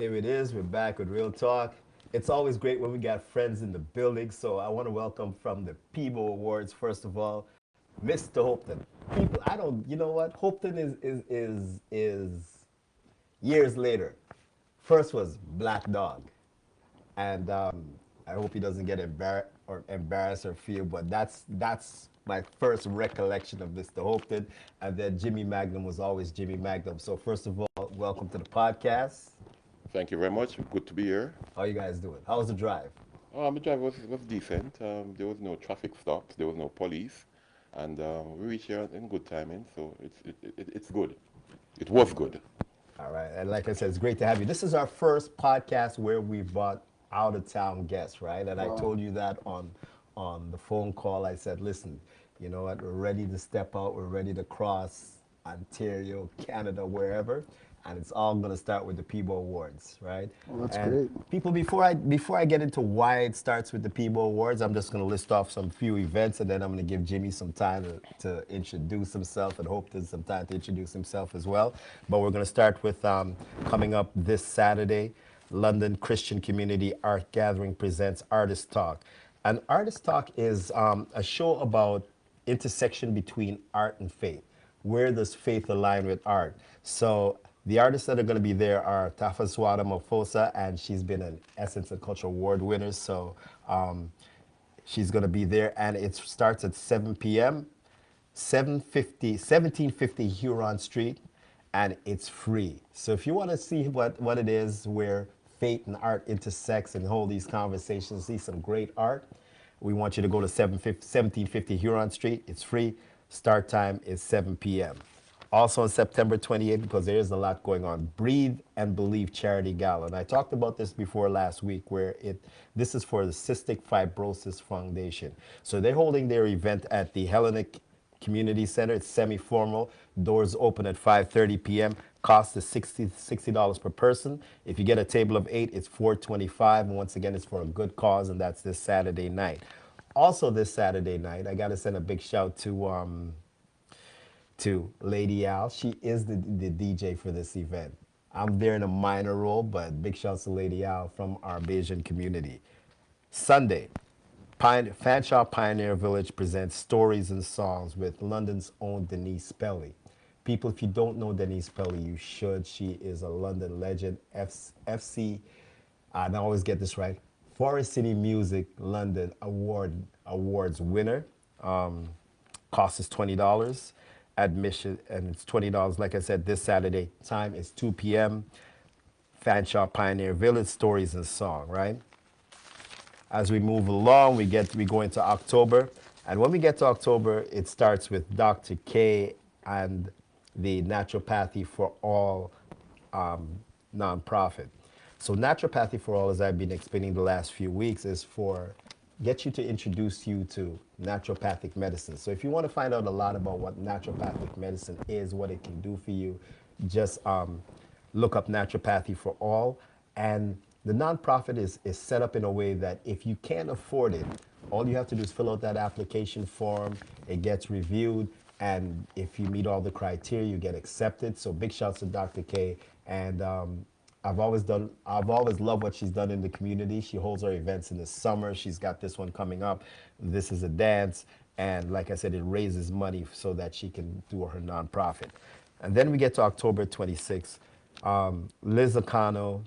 Here it is. We're back with Real Talk. It's always great when we got friends in the building. So I want to welcome from the Peabo Awards, first of all, Mr. Hopeton. People, I don't, you know what? Hopeton is years later. First was Black Dog, and I hope he doesn't get embarrassed or feel, but that's my first recollection of Mr. Hopeton. And then Jimmy Magnum was always Jimmy Magnum. So first of all, welcome to the podcast. Thank you very much. Good to be here. How you guys doing? How was the drive? The drive was decent. There was no traffic stops. There was no police, and we reached here in good timing. So it's good. It was good. All right, and like I said, it's great to have you. This is our first podcast where we brought out of town guests, right? And I told you that on the phone call. I said, listen, you know what? We're ready to step out. We're ready to cross Ontario, Canada, wherever. And it's all going to start with the Peabo Awards, right? Well, that's and great. People, before I get into why it starts with the Peabo Awards, I'm just going to list off some few events, and then I'm going to give Jimmy some time to introduce himself, and hope there's some time to introduce himself as well. But we're going to start with coming up this Saturday, London Christian Community Art Gathering presents Artist Talk. And Artist Talk is a show about intersection between art and faith. Where does faith align with art? So the artists that are going to be there are Tafaswada Mofosa, and she's been an Essence and Culture Award winner, so she's going to be there, and it starts at 7 p.m., 1750 Huron Street, and it's free. So if you want to see what it is, where faith and art intersects and hold these conversations, see some great art, we want you to go to 1750 Huron Street. It's free. Start time is 7 p.m. Also on September 28th, because there is a lot going on, Breathe and Believe Charity Gala. And I talked about this before last week, where this is for the Cystic Fibrosis Foundation. So they're holding their event at the Hellenic Community Center. It's semi-formal. Doors open at 5:30 p.m. Cost is $60 per person. If you get a table of 8, it's $425. And once again, it's for a good cause, and that's this Saturday night. Also this Saturday night, I got to send a big shout to Lady Al. She is the DJ for this event. I'm there in a minor role, but big shouts to Lady Al from our Bayesian community. Sunday, Fanshawe Pioneer Village presents Stories and Songs with London's own Denise Pelly. People, if you don't know Denise Pelly, you should. She is a London legend, FC, and I always get this right, Forest City Music London Awards winner. Cost is $20. Admission, and it's $20. Like I said, this Saturday, time is 2 p.m. Fanshawe Pioneer Village, Stories and Song, right? As we move along, we go into October. And when we get to October, it starts with Dr. K and the Naturopathy for All nonprofit. So Naturopathy for All, as I've been explaining the last few weeks, is for get you to introduce you to naturopathic medicine. So if you want to find out a lot about what naturopathic medicine is, what it can do for you, just look up Naturopathy for All. And the nonprofit is set up in a way that if you can't afford it, all you have to do is fill out that application form. It gets reviewed, and if you meet all the criteria, you get accepted. So big shouts to Dr. K. And I've always loved what she's done in the community. She holds her events in the summer. She's got this one coming up. This is a dance. And like I said, it raises money so that she can do her nonprofit. And then we get to October 26th. Liz O'Connell,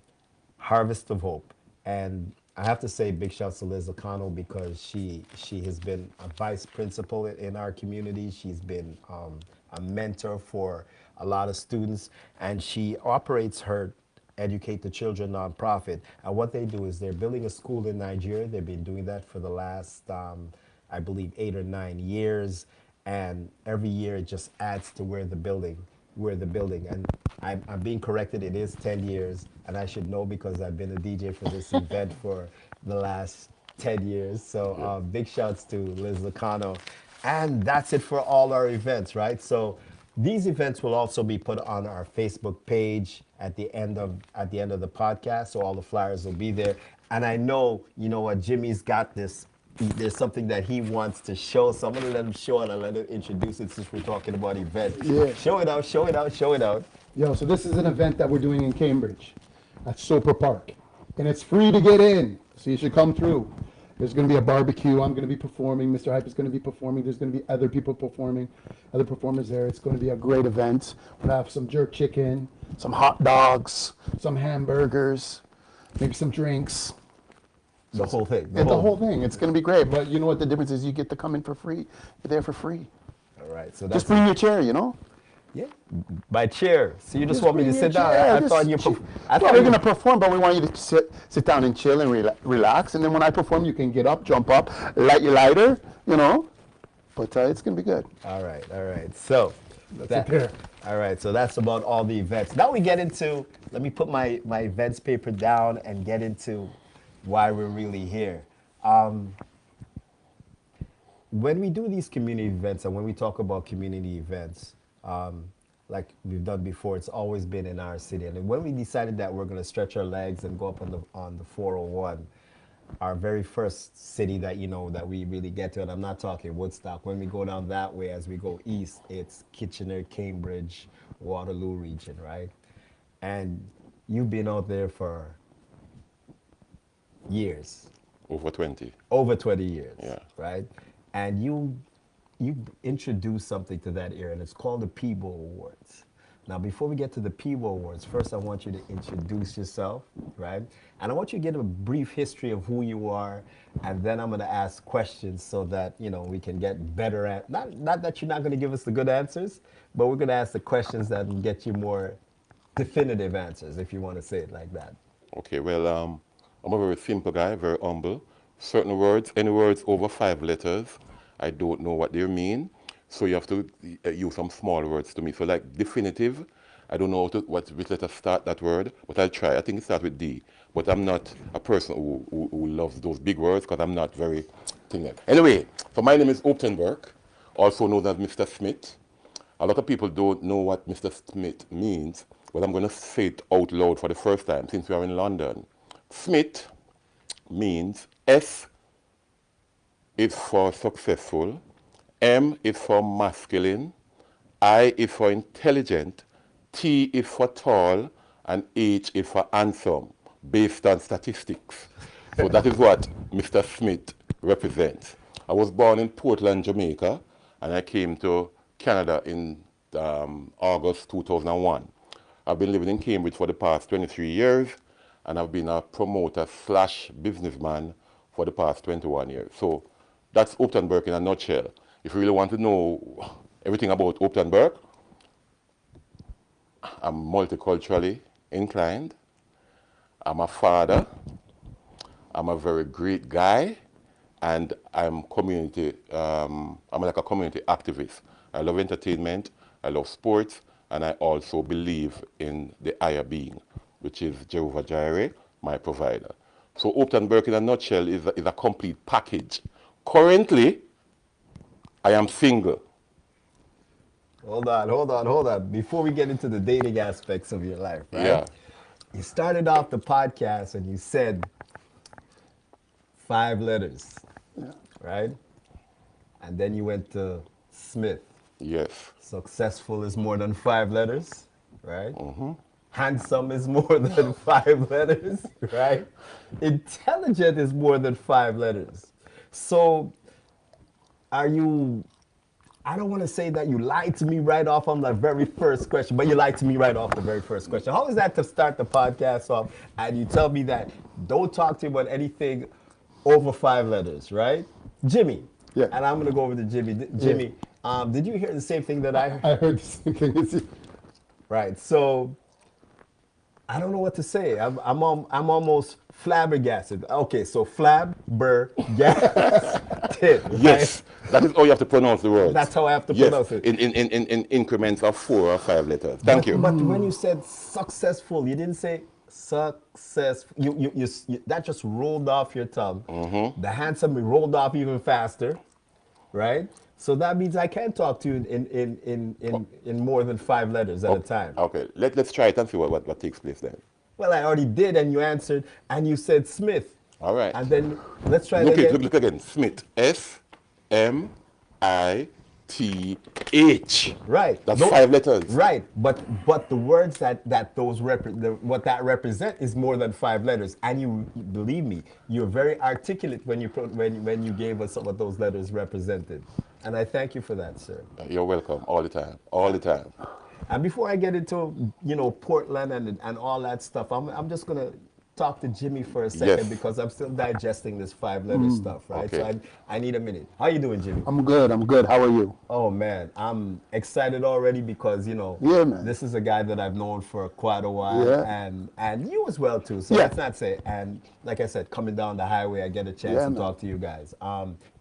Harvest of Hope. And I have to say big shouts to Liz O'Connell, because she has been a vice principal in our community. She's been a mentor for a lot of students. And she operates her Educate the Children nonprofit. And what they do is they're building a school in Nigeria. They've been doing that for the last, I believe, 8 or 9 years. And every year it just adds to where the building. And I'm being corrected, it is 10 years. And I should know, because I've been a DJ for this event for the last 10 years. So big shouts to Liz Lacano. And that's it for all our events, right? So these events will also be put on our Facebook page at the end of the podcast, so all the flyers will be there. And I know, you know what, Jimmy's got this. There's something that he wants to show, so I'm gonna let him show it and let him introduce it, since we're talking about events. Yeah. Show it out, show it out, show it out. Yo, so this is an event that we're doing in Cambridge. at Soper Park. And it's free to get in, so you should come through. There's going to be a barbecue. I'm going to be performing. Mr. Hype is going to be performing. There's going to be other people performing, other performers there. It's going to be a great event. We'll have some jerk chicken, some hot dogs, some hamburgers, maybe some drinks. The whole thing. The whole thing. It's going to be great. But you know what the difference is? You get to come in for free. You're there for free. All right. So that's Just bring your chair, you know? yeah. By chair. So you just want me to bring sit your down? chair. I thought you. I Well, thought we're you. going to perform, but we want you to sit down and chill and relax. And then when I perform, you can get up, jump up, light your lighter, you know. But it's going to be good. All right. All right. So. That's it there. All right. So that's about all the events. Now we get into. Let me put my events paper down and get into why we're really here. When we do these community events and when we talk about community events, like we've done before, it's always been in our city. And when we decided that we're going to stretch our legs and go up on the 401, our very first city that that we really get to, and I'm not talking Woodstock. When we go down that way, as we go east, it's Kitchener, Cambridge, Waterloo region, right? And you've been out there for years. Over 20. Over 20 years, Yeah. right? And you introduced something to that area, and it's called the Peabo Awards. Now, before we get to the Peabo Awards, first I want you to introduce yourself, right? And I want you to get a brief history of who you are, and then I'm going to ask questions so that we can get better at. Not that you're not going to give us the good answers, but we're going to ask the questions that will get you more definitive answers, if you want to say it like that. Okay, well, I'm a very simple guy, very humble. Certain words, any words over 5 letters, I don't know what they mean. So you have to use some small words to me. So like definitive, I don't know which letter start that word, but I'll try. I think it starts with D. But I'm not a person who loves those big words because I'm not very thing. Anyway, so my name is Hopeton Burke, also known as Mr. Smith. A lot of people don't know what Mr. Smith means, but I'm going to say it out loud for the first time since we are in London. Smith means S is for successful, M is for masculine, I is for intelligent, T is for tall, and H is for handsome, based on statistics. So that is what Mr. Smith represents. I was born in Portland, Jamaica, and I came to Canada in August 2001. I've been living in Cambridge for the past 23 years, and I've been a promoter / businessman for the past 21 years. So that's Hopeton Burke in a nutshell. If you really want to know everything about Hopeton Burke, I'm multiculturally inclined. I'm a father. I'm a very great guy, and I'm like a community activist. I love entertainment, I love sports, and I also believe in the higher being, which is Jehovah Jireh, my provider. So Hopeton Burke in a nutshell is a complete package. Currently, I am single. Hold on. Before we get into the dating aspects of your life, right? Yeah. You started off the podcast and you said 5 letters, right? And then you went to Smith. Yes. Successful is more than 5 letters, right? Handsome is more than 5 letters, right? Intelligent is more than 5 letters. So are you, I don't want to say that you lied to me right off on the very first question, but you lied to me right off the very first question. How is that to start the podcast off and you tell me that don't talk to me about anything over 5 letters, right? Jimmy. Yeah. And I'm going to go over to Jimmy. Jimmy, did you hear the same thing that I heard? I heard the same thing as you. Right. So I don't know what to say. I'm almost flabbergasted. Okay, so flabbergasted. Yes. That is how you have to pronounce the words. That's how I have to Yes. pronounce it. In increments of 4 or 5 letters. Thank you. But when you said successful, you didn't say successful. You that just rolled off your tongue. The handsome rolled off even faster, right? So that means I can talk to you in more than 5 letters at a time. Okay, let's try it and see what takes place then. Well, I already did, and you answered, and you said Smith. All right. And then let's try Look it again. again. Smith. S-M-I-T-H. Right. That's No, 5 letters. Right. But the words that those what that represent is more than 5 letters. And you believe me, you're very articulate when when you gave us what those letters represented. And I thank you for that, sir. You're welcome all the time. All the time. And before I get into, Portland and all that stuff, I'm just going to talk to Jimmy for a second Yes. because I'm still digesting this 5-letter stuff, right? Okay. So I need a minute. How you doing, Jimmy? I'm good. I'm good. How are you? Oh man, I'm excited already because Yeah, man. this is a guy that I've known for quite a while, Yeah. and you as well too. So Yeah. let's not say. And like I said, coming down the highway, I get a chance Yeah, to man. talk to you guys.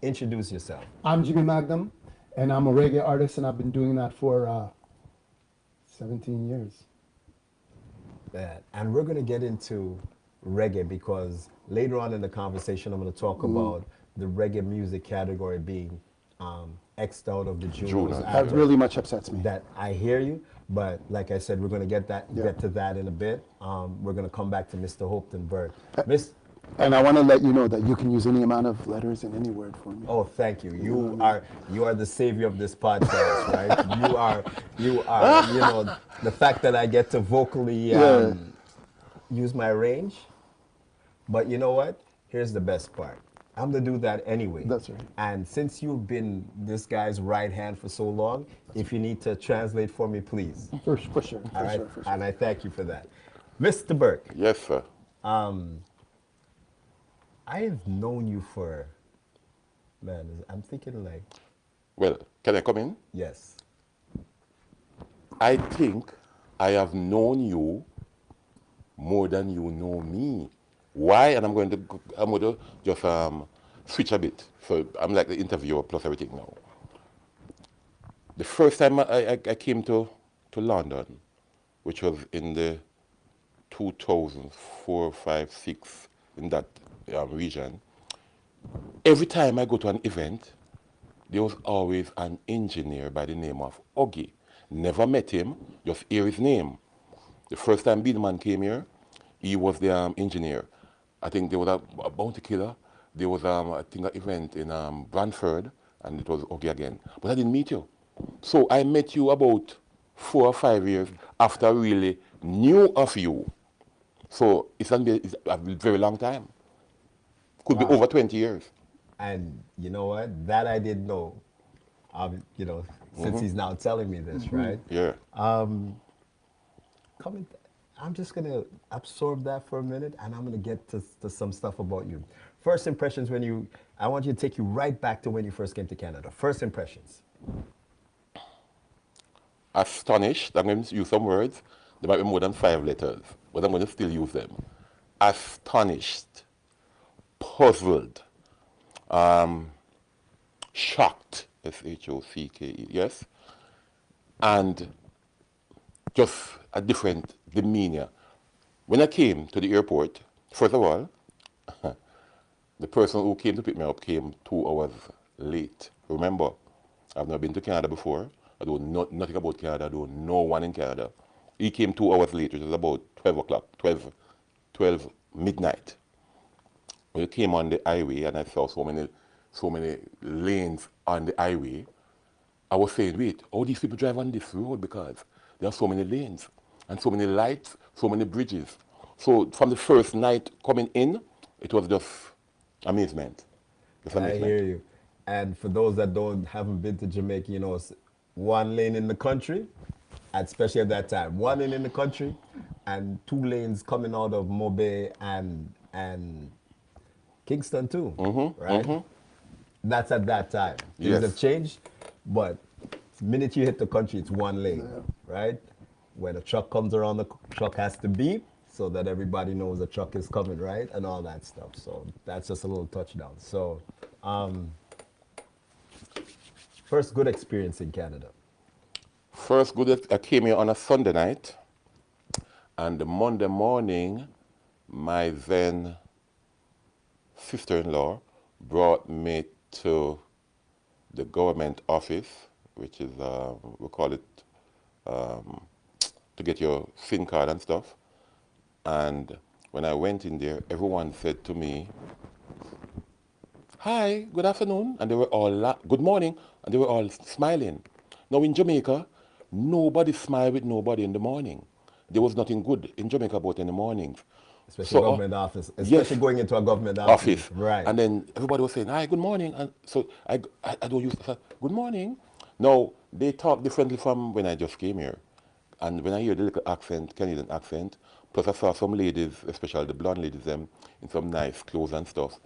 Introduce yourself. I'm Jimmy Magnum, and I'm a reggae artist, and I've been doing that for 17 years. And we're gonna get into reggae because later on in the conversation, I'm gonna talk about the reggae music category being X'd out of the Junos. That really much upsets me. That I hear you, but like I said, we're going to get to that in a bit. We're going to come back to Mr. Hopeton Burke. And I want to let you know that you can use any amount of letters in any word for me. Oh, thank you. You are the savior of this podcast, right? You are the fact that I get to vocally use my range. But you know what? Here's the best part. I'm gonna do that anyway. That's right. And since you've been this guy's right hand for so long, if you need to translate for me, please. For sure. All right. For sure. And I thank you for that. Mr. Burke, Yes, sir. I have known you for, man, I'm thinking like, Well, can I come in? yes. I think I have known you more than you know me. Why? And I'm going to just switch a bit. So I'm like the interviewer plus everything now. The first time I came to London, which was in the 2004, 5, 6, in that region, every time I go to an event, there was always an engineer by the name of Huggy. Never met him, just hear his name. The first time Beatman came here, he was the engineer. I think there was a bounty killer. There was, I think, an event in Brantford, and it was Huggy again. But I didn't meet you. So I met you about 4 or 5 years after I really knew of you. So it's a very long time. Could be over 20 years. And you know what? That I didn't know. Since he's now telling me this, right? Yeah. I'm just gonna absorb that for a minute, and I'm gonna get to some stuff about you. First impressions I want you to take you right back to when you first came to Canada. First impressions. Astonished. I'm going to use some words. There might be more than 5 letters, but I'm going to still use them. Astonished, puzzled, shocked, S-H-O-C-K-E, yes, and just a different demeanor. When I came to the airport, first of all, the person who came to pick me up came 2 hours late. Remember, I've never been to Canada before. I don't know nothing about Canada. I don't know one in Canada. He came 2 hours late, which was about 12 o'clock, 12 midnight. When he came on the highway and I saw so many lanes on the highway, I was saying, wait, how these people drive on this road? Because there are so many lanes and so many lights, so many bridges. So from the first night coming in, it was just amazement. I hear you. And for those that haven't been to Jamaica, it's 1 lane in the country, and especially at that time, 1 lane in the country, and 2 lanes coming out of Mobe and Kingston too, right? That's at that time. Things have changed, but the minute you hit the country, it's 1 lane, right? When a truck comes around, the truck has to beep so that everybody knows the truck is coming, right? And all that stuff. So that's just a little touchdown. So first good experience in Canada. First good, I came here on a Sunday night, and the Monday morning, my then sister-in-law brought me to the government office, which is, we call it, to get your SIM card and stuff. And when I went in there, everyone said to me, hi, good afternoon, and they were all, good morning, and they were all smiling. Now in Jamaica, nobody smiled with nobody in the morning. There was nothing good in Jamaica about in the mornings. Especially So, government office, especially yes, going into a government office. office. Right. And then everybody was saying, hi, good morning. And so I don't use good morning. Now, they talk differently from when I just came here. And when I hear the little accent, Canadian accent, plus I saw some ladies, especially the blonde ladies, them in some nice clothes and stuff.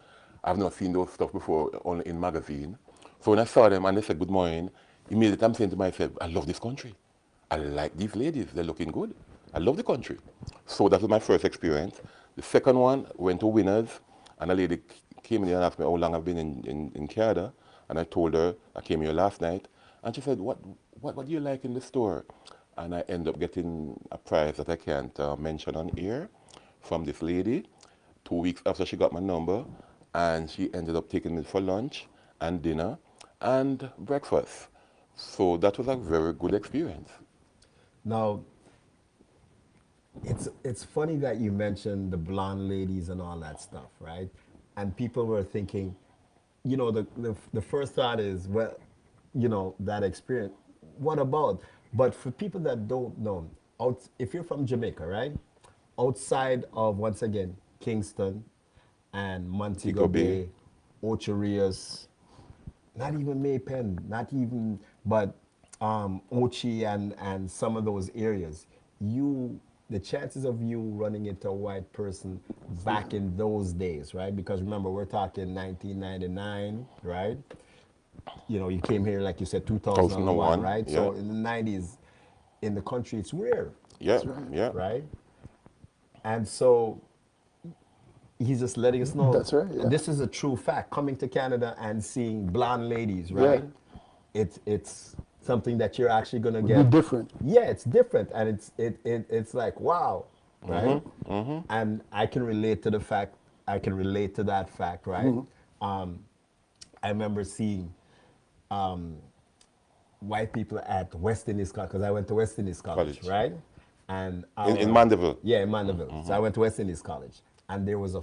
I've not seen those stuff before, only in magazine. So when I saw them and they said good morning, immediately I'm saying to myself, I love this country. I like these ladies. They're looking good. I love the country. So that was my first experience. The second one, went to Winners, and a lady came in and asked me how long I've been in Canada. And I told her I came here last night. And she said, what do you like in the store? And I end up getting a prize that I can't mention on here from this lady. 2 weeks after she got my number, and she ended up taking me for lunch and dinner and breakfast. So that was a very good experience. Now, it's funny that you mentioned the blonde ladies and all that stuff, right? And people were thinking, the first thought is, well, that experience. What about? But for people that don't know, if you're from Jamaica, right? Outside of, once again, Kingston and Montego Montego Bay. Bay, Ocho Rios, not even Maypen, not even, but Ochi and some of those areas, the chances of you running into a white person back in those days, right? Because remember, we're talking 1999, right? You came here, like you said, 2001, 2001, right? yeah. So in the 90s, in the country, it's rare, Yeah, right. yeah. right? And so he's just letting us know That's right, yeah. this is a true fact. Coming to Canada and seeing blonde ladies, Yeah. right? It's something that you're actually gonna Would be get. different. Yeah, it's different, and it's like wow, right? And I can relate to the fact. I can relate to that fact, right? Um, I remember seeing white people at West Indies College because I went to West Indies College, College. right? And In Mandeville. yeah, in Mandeville. So I went to West Indies College, and there was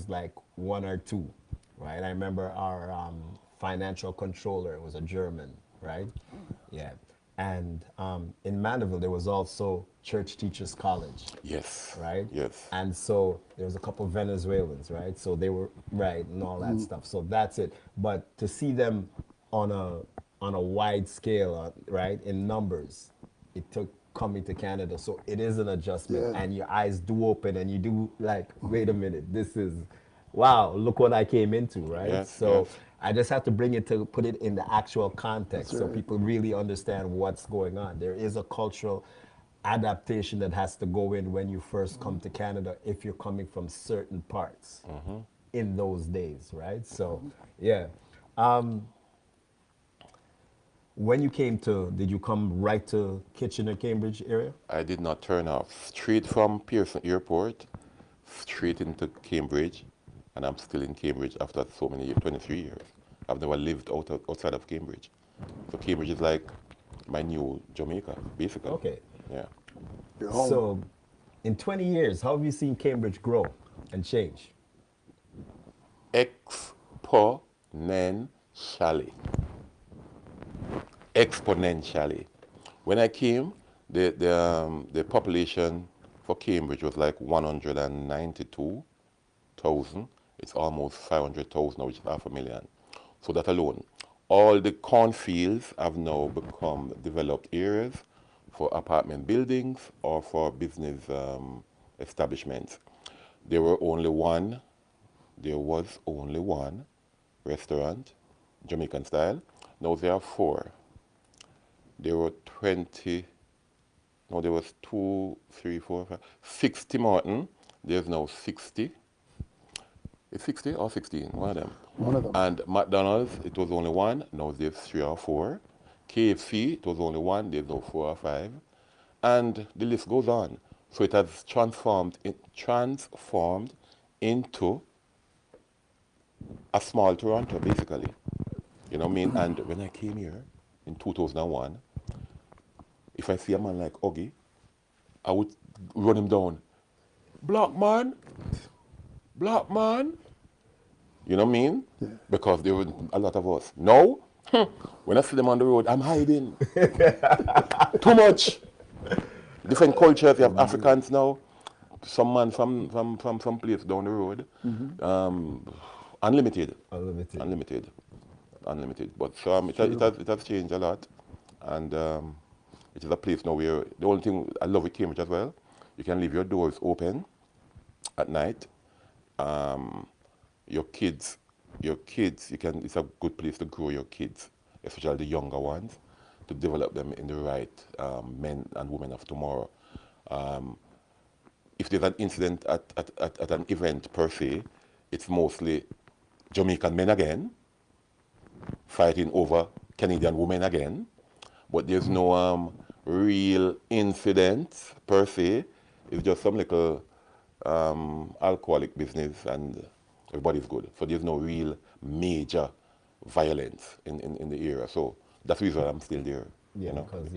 like one or two, right? I remember our financial controller was a German, right? Yeah, and in Mandeville there was also Church Teachers College, Yes, right? yes. And so there was a couple of Venezuelans, right? So they were right and all that stuff. So that's it. But to see them on a wide scale, right, in numbers, it took coming to Canada. So it is an adjustment, Yeah. and your eyes do open, and you do like, wait a minute, this is, wow, look what I came into, right? Yes, So yes. I just have to bring it to put it in the actual context That's so right. people really understand what's going on. There is a cultural adaptation that has to go in when you first come to Canada if you're coming from certain parts in those days, right? So, yeah. When you came to, did you come right to Kitchener, Cambridge area? I did not turn off. Straight from Pearson Airport, straight into Cambridge, and I'm still in Cambridge after so many years, 23 years. I've never lived outside of Cambridge. So Cambridge is like my new Jamaica, basically. Okay. Yeah. You're home. So, in 20 years, how have you seen Cambridge grow and change? Exponentially. Exponentially. When I came, the population for Cambridge was like 192,000. It's almost 500,000 now, which is 500,000. So that alone. All the cornfields have now become developed areas for apartment buildings or for business establishments. There were only one, there was only one restaurant, Jamaican style. Now there are four. There were 20, no, there was 2, 3, 4, 5, 6 Tim Horton. There's now 60. It's 60 or 16, one of them. One of them. And McDonald's, it was only one, now there's 3 or 4. KFC, it was only one, there's now 4 or 5. And the list goes on. So it has transformed into a small Toronto, basically. You know what I mean? And when I came here in 2001, if I see a man like Huggy, I would run him down. Black man, You know what I mean? Yeah. Because there were a lot of us. Now, when I see them on the road, I'm hiding. Too much. Different cultures. You have Africans now. Some man from some place down the road. Unlimited. Unlimited. Unlimited. Unlimited. But it has changed a lot. And it is a place now where the only thing I love with Cambridge as well, you can leave your doors open at night. Your kids, it's a good place to grow your kids, especially the younger ones, to develop them in the right men and women of tomorrow. If there's an incident at an event per se, it's mostly Jamaican men again, fighting over Canadian women again, but there's no real incident per se. It's just some little alcoholic business and everybody's good. So there's no real major violence in the area. So that's the reason I'm still there. Yeah, you know? because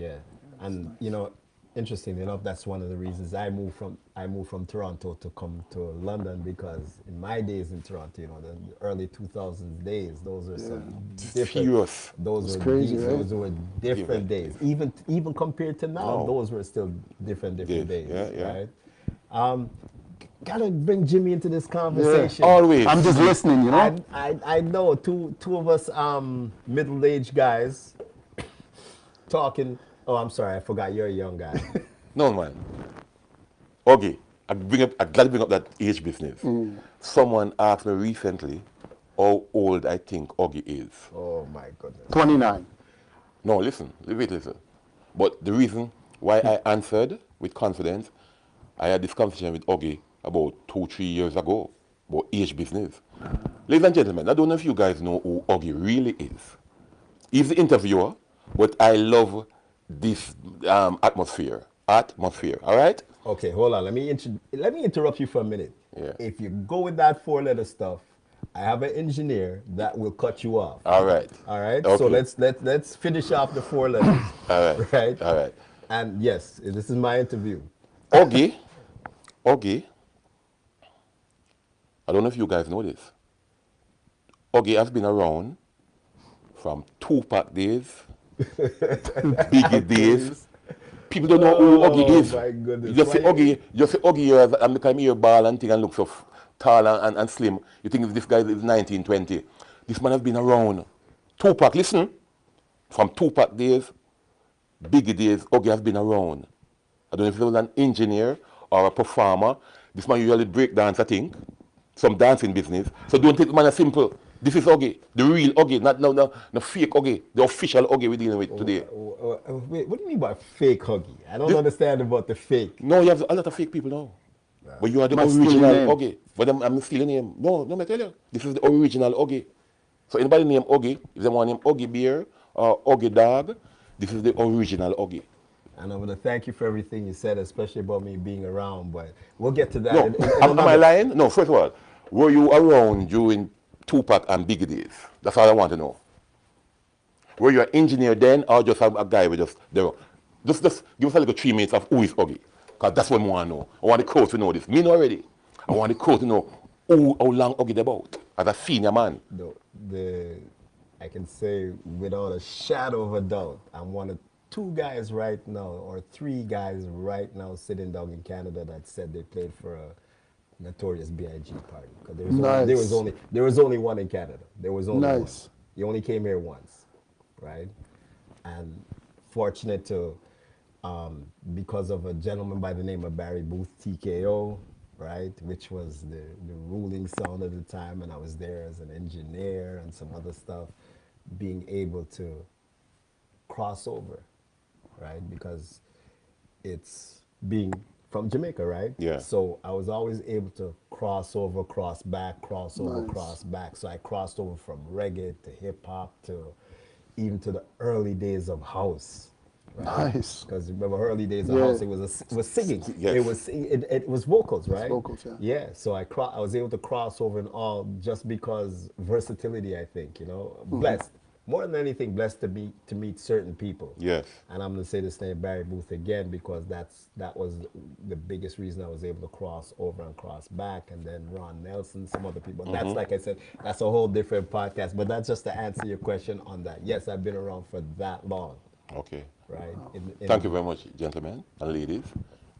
and you know, interestingly enough, that's one of the reasons I moved from Toronto to come to London, because in my days in Toronto, you know, the early 2000s days, those are some different. Furious. Those were crazy, right? those were different days. Even compared to now, No. those were still different Days, days, yeah. right? Gotta bring Jimmy into this conversation. Always. I'm just listening, you know? I know two of us middle-aged guys talking. Oh, I'm sorry, I forgot you're a young guy. No, man. Okay, I glad to bring up that age business. Someone asked me recently how old I think Augie is. Oh my goodness. 29. No, listen. But the reason why I answered with confidence, I had this conversation with Augie about 2-3 years ago about age business. Ladies and gentlemen, I don't know if you guys know who Augie really is. He's the interviewer, but I love this atmosphere, all right? Okay, hold on. Let me interrupt you for a minute. Yeah. If you go with that 4-letter stuff, I have an engineer that will cut you off. All right. All right. Okay. So let's finish off the 4 letters. All right. Right. All right. And yes, this is my interview. Augie, I don't know if you guys know this. Augie has been around from Tupac days, Biggie days. People don't know who Augie is. Oh my goodness. You just say Augie here and become here ball and thing and look so tall and slim. You think this guy is 1920. This man has been around. Tupac, listen. From Tupac days, Biggie days, Augie has been around. I don't know if he was an engineer or a performer. This man usually break dance, I think. Some dancing business. So don't take the man as simple. This is Augie, the real Augie, not no fake Augie, the official Augie we're dealing with today. Wait, what do you mean by fake huggy? I don't understand about the fake. No, you have a lot of fake people now. But you are the original Augie. But I'm stealing name. No, I tell you. This is the original Augie. So anybody named Augie, if they want name Augie Beer or Augie Dog, this is the original Augie. And I want to thank you for everything you said, especially about me being around, but we'll get to that. No, am I lying? No, first of all, were you around during Tupac and Biggie days? That's all I want to know. Were you an engineer then, or just a guy with just give us a little 3 minutes of who is Augie? Because that's what I want to know. I want the crowd to know this. Me know already. I want the crowd to know how long Augie about as a senior man. I can say without a shadow of a doubt, I'm one of 2 guys right now, or 3 guys right now sitting down in Canada that said they played for a Notorious B.I.G. party. Because there was only one in Canada. There was only one. He only came here once, right? And fortunate to, because of a gentleman by the name of Barry Booth, TKO, right, which was the ruling sound at the time, and I was there as an engineer and some other stuff, being able to cross over, right, because it's being from Jamaica, right? Yeah. So I was always able to cross over, cross back, cross over, cross back. So I crossed over from reggae to hip hop to even to the early days of house. Right? Nice. Because remember, early days of house, it was singing. Yes. It was vocals, right? Vocals, yeah. Yeah. So I was able to cross over and all just because versatility, I think, you know, blessed. more than anything, blessed to meet certain people. Yes. And I'm going to say this name Barry Booth again because that was the biggest reason I was able to cross over and cross back. And then Ron Nelson, some other people. That's, like I said, that's a whole different podcast. But that's just to answer your question on that. Yes, I've been around for that long. Okay. Right. Thank you very much, gentlemen and ladies.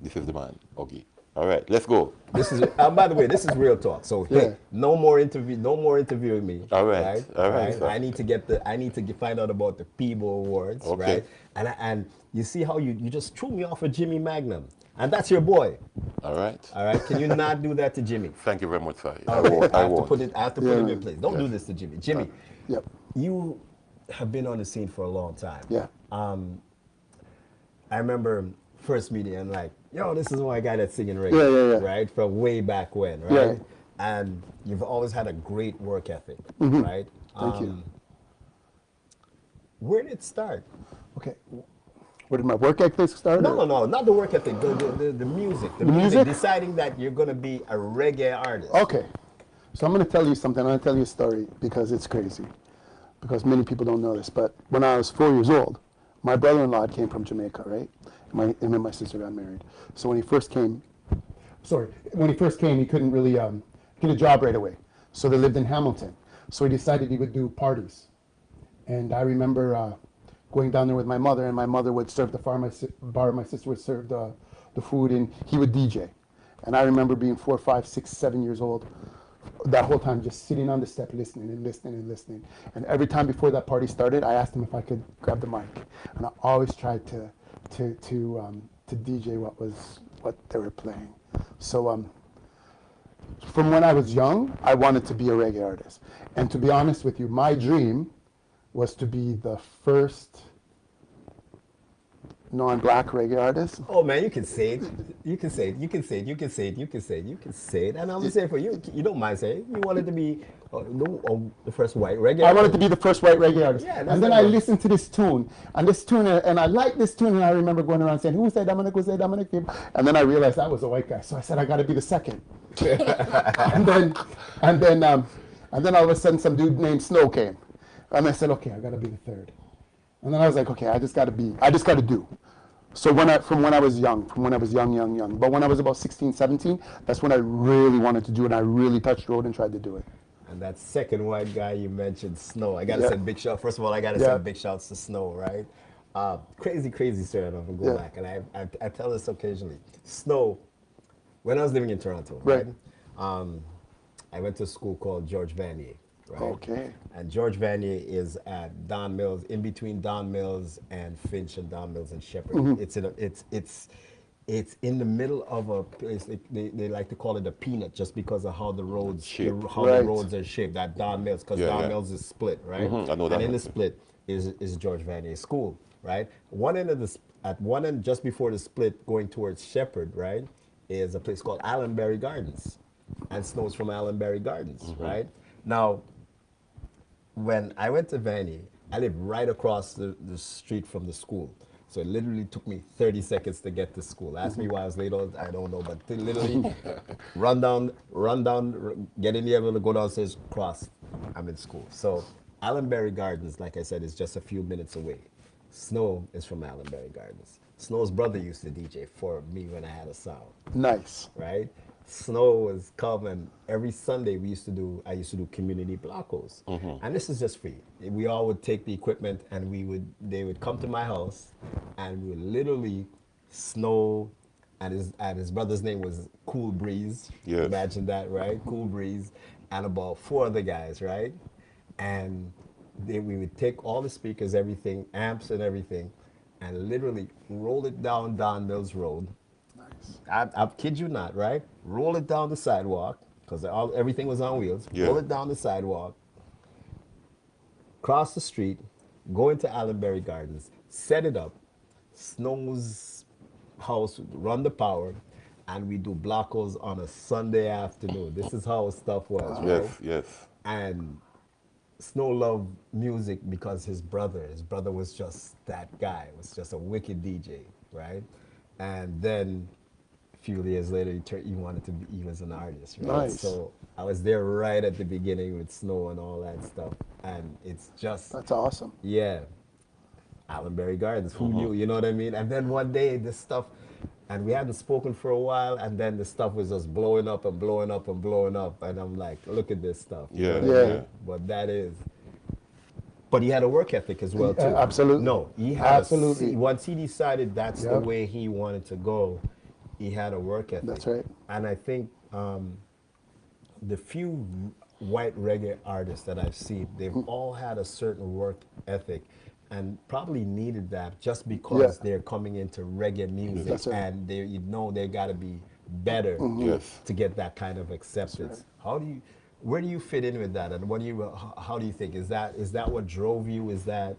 This is the man, Huggy. All right, let's go. This is, by the way, this is real talk. So hey, no more interviewing me. All right, all right. I need to find out about the Peabo Awards, Okay. right? And you see how you just threw me off of Jimmy Magnum, and that's your boy. All right. All right. Can you not do that to Jimmy? Thank you very much, sir. I have to put him in place. Don't do this to Jimmy. Jimmy, Yep. you have been on the scene for a long time. Yeah. I remember first meeting and like, yo, this is my guy that's singing reggae, Yeah. right? From way back when, right? Yeah. And you've always had a great work ethic, right? Thank you. Where did it start? Okay. Where did my work ethic start? No, not the work ethic, the music. The music, deciding that you're going to be a reggae artist. Okay. So I'm going to tell you something. I'm going to tell you a story because it's crazy. Because many people don't know this. But when I was 4 years old, my brother-in-law came from Jamaica, right? Him and my sister got married. So when he first came, he couldn't really get a job right away. So they lived in Hamilton. So he decided he would do parties. And I remember going down there with my mother, and my mother would serve the bar. My sister would serve the food, and he would DJ. And I remember being 4, 5, 6, 7 years old, that whole time just sitting on the step listening and listening and listening. And every time before that party started, I asked him if I could grab the mic. And I always tried to DJ what they were playing. So from when I was young, I wanted to be a reggae artist. And to be honest with you, my dream was to be the first non-black reggae artist. Oh man, you can say it. You can say it. You can say it. You can say it. You can say it. You can say it. And I'm gonna say it for you. You don't mind saying it. You wanted to be the first white reggae artist. I wanted to be the first white reggae artist. Yeah, and then I listened to this tune, and I liked this tune, and I remember going around saying, "Who said Dominic? Who said Dominic?" And then I realized I was a white guy, so I said I got to be the second. and then all of a sudden, some dude named Snow came, and I said, "Okay, I got to be the third." And then I was like, "Okay, I just got to do." So from when I was young, but when I was about 16, 17, that's when I really wanted to do it. I really touched the road and tried to do it. And that second white guy you mentioned, Snow. I gotta send big shout. First of all, I gotta send big shouts to Snow, right? Crazy story. I'm gonna go back, and I tell this occasionally. Snow, when I was living in Toronto, right? I went to a school called George Vanier, right? Okay. And George Vanier is at Don Mills, in between Don Mills and Finch and Don Mills and Shepherd. It's in the middle of a place. They like to call it a peanut just because of how the roads the roads are shaped. That Don Mills, because Don Mills is split, right? I know that. And in the split is George Vanier School, right? At one end, just before the split, going towards Shepherd, right, is a place called Allenberry Gardens, and Snow's from Allenberry Gardens, right? Now, when I went to Vanier, I lived right across the street from the school. So it literally took me 30 seconds to get to school. Ask me why I was late, I don't know, but literally run down, get in the elevator, go downstairs, cross, I'm in school. So Allenberry Gardens, like I said, is just a few minutes away. Snow is from Allenberry Gardens. Snow's brother used to DJ for me when I had a sound. Nice. Right? Snow was come, and every Sunday I used to do community blockos. And this is just free. We all would take the equipment, and they would come to my house, and we would literally Snow, and his brother's name was Cool Breeze. Yes. Imagine that, right? Cool Breeze, and about 4 other guys, right? And we would take all the speakers, everything, amps and everything, and literally roll it down Don Mills Road. I kid you not, right? Roll it down the sidewalk, because everything was on wheels. Yeah. Roll it down the sidewalk, cross the street, go into Allenberry Gardens, set it up, Snow's house, run the power, and we do blockos on a Sunday afternoon. This is how stuff was, right? Yes. And Snow loved music because his brother was just that guy, was just a wicked DJ, right? And then a few years later, he wanted to be, he was an artist, right? Nice. So I was there right at the beginning with Snow and all that stuff. and it's just, That's awesome. yeah, Allenberry Gardens. Who knew? You know what I mean? And then one day, this stuff, and we hadn't spoken for a while, and then the stuff was just blowing up and blowing up and blowing up, and I'm like, look at this stuff. You know Yeah, what I yeah. mean? But that is. But he had a work ethic as well too. Absolutely. No, he had Absolutely. once he decided that's the Yep. way he wanted to go, he had a work ethic. That's right. And I think the few white reggae artists that I've seen, they've all had a certain work ethic, and probably needed that just because Yeah. they're coming into reggae music, That's right. and they they got to be better Yes. to get that kind of acceptance. How do you? Where do you fit in with that, and what do you? How do you think is that what drove you? Is that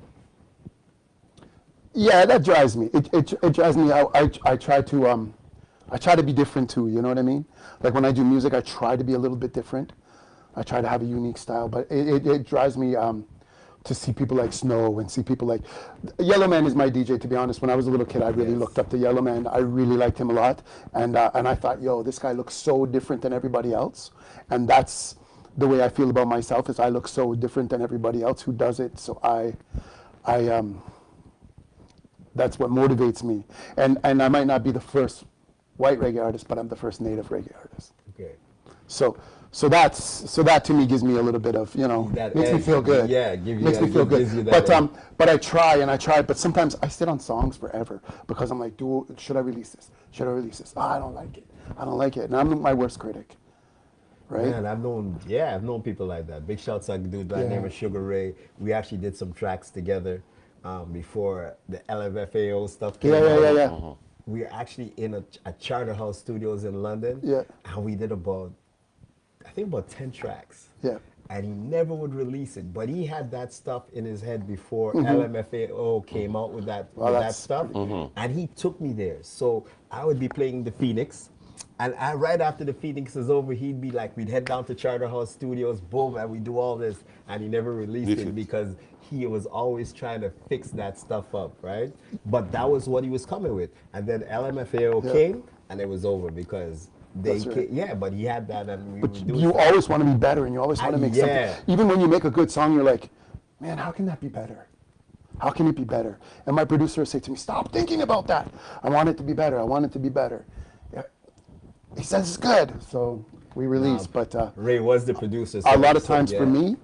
Yeah, that drives me. It drives me out. I try to be different too. You know what I mean? Like when I do music, I try to be a little bit different. I try to have a unique style, but it drives me to see people like Snow and see people like Yellow Man is my DJ. To be honest, when I was a little kid, I really looked up to Yellow Man. I really liked him a lot, and I thought, yo, this guy looks so different than everybody else, and that's the way I feel about myself. Is I look so different than everybody else who does it. So I that's what motivates me. And I might not be the first white reggae artist, but I'm the first native reggae artist. okay? So that to me gives me a little bit of, That makes me edge, feel good. yeah, give you makes that- me feel gives good. you that edge. But I try, but sometimes I sit on songs forever because I'm like, should I release this? Should I release this? Oh, I don't like it. And I'm my worst critic. Right? Man, I've known people like that. Big shouts out to a dude by the name of Sugar Ray. We actually did some tracks together before the LMFAO stuff came out. Yeah. We were actually in a Charterhouse Studios in London. Yeah. And we did about 10 tracks. Yeah. And he never would release it, but he had that stuff in his head before LMFAO came out with that stuff, and he took me there. So I would be playing the Phoenix, and right after the Phoenix is over, he'd be like, we'd head down to Charterhouse Studios, boom, and we do all this, and he never released it because he was always trying to fix that stuff up, right? But that was what he was coming with, and then LMFAO came, and it was over because. That's right. But he had that, and we But would do you it. always want to be better, and you always want to make yeah. something. Even when you make a good song, you're like, man, how can that be better? How can it be better? And my producer would say to me, stop thinking about that. I want it to be better. I want it to be better. Yeah. He says it's good, so we release. But Ray was the producer. a lot of times for me,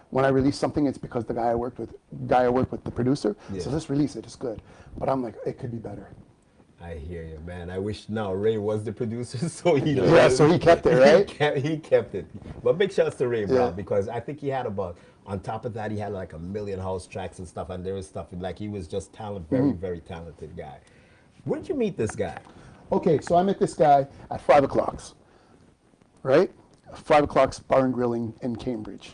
when I release something, it's because the guy I work with, the producer, says let's release it. It's good. But I'm like, it could be better. I hear you, man. I wish now Ray was the producer, so he so he kept it, right? he kept it. But big shouts to Ray, bro, Yeah. because I think he had on top of that, he had like 1 million house tracks and stuff, and there was stuff like he was just very talented guy. Where'd you meet this guy? Okay, so I met this guy at 5 o'clock, right? 5 o'clock's Bar and Grilling in Cambridge.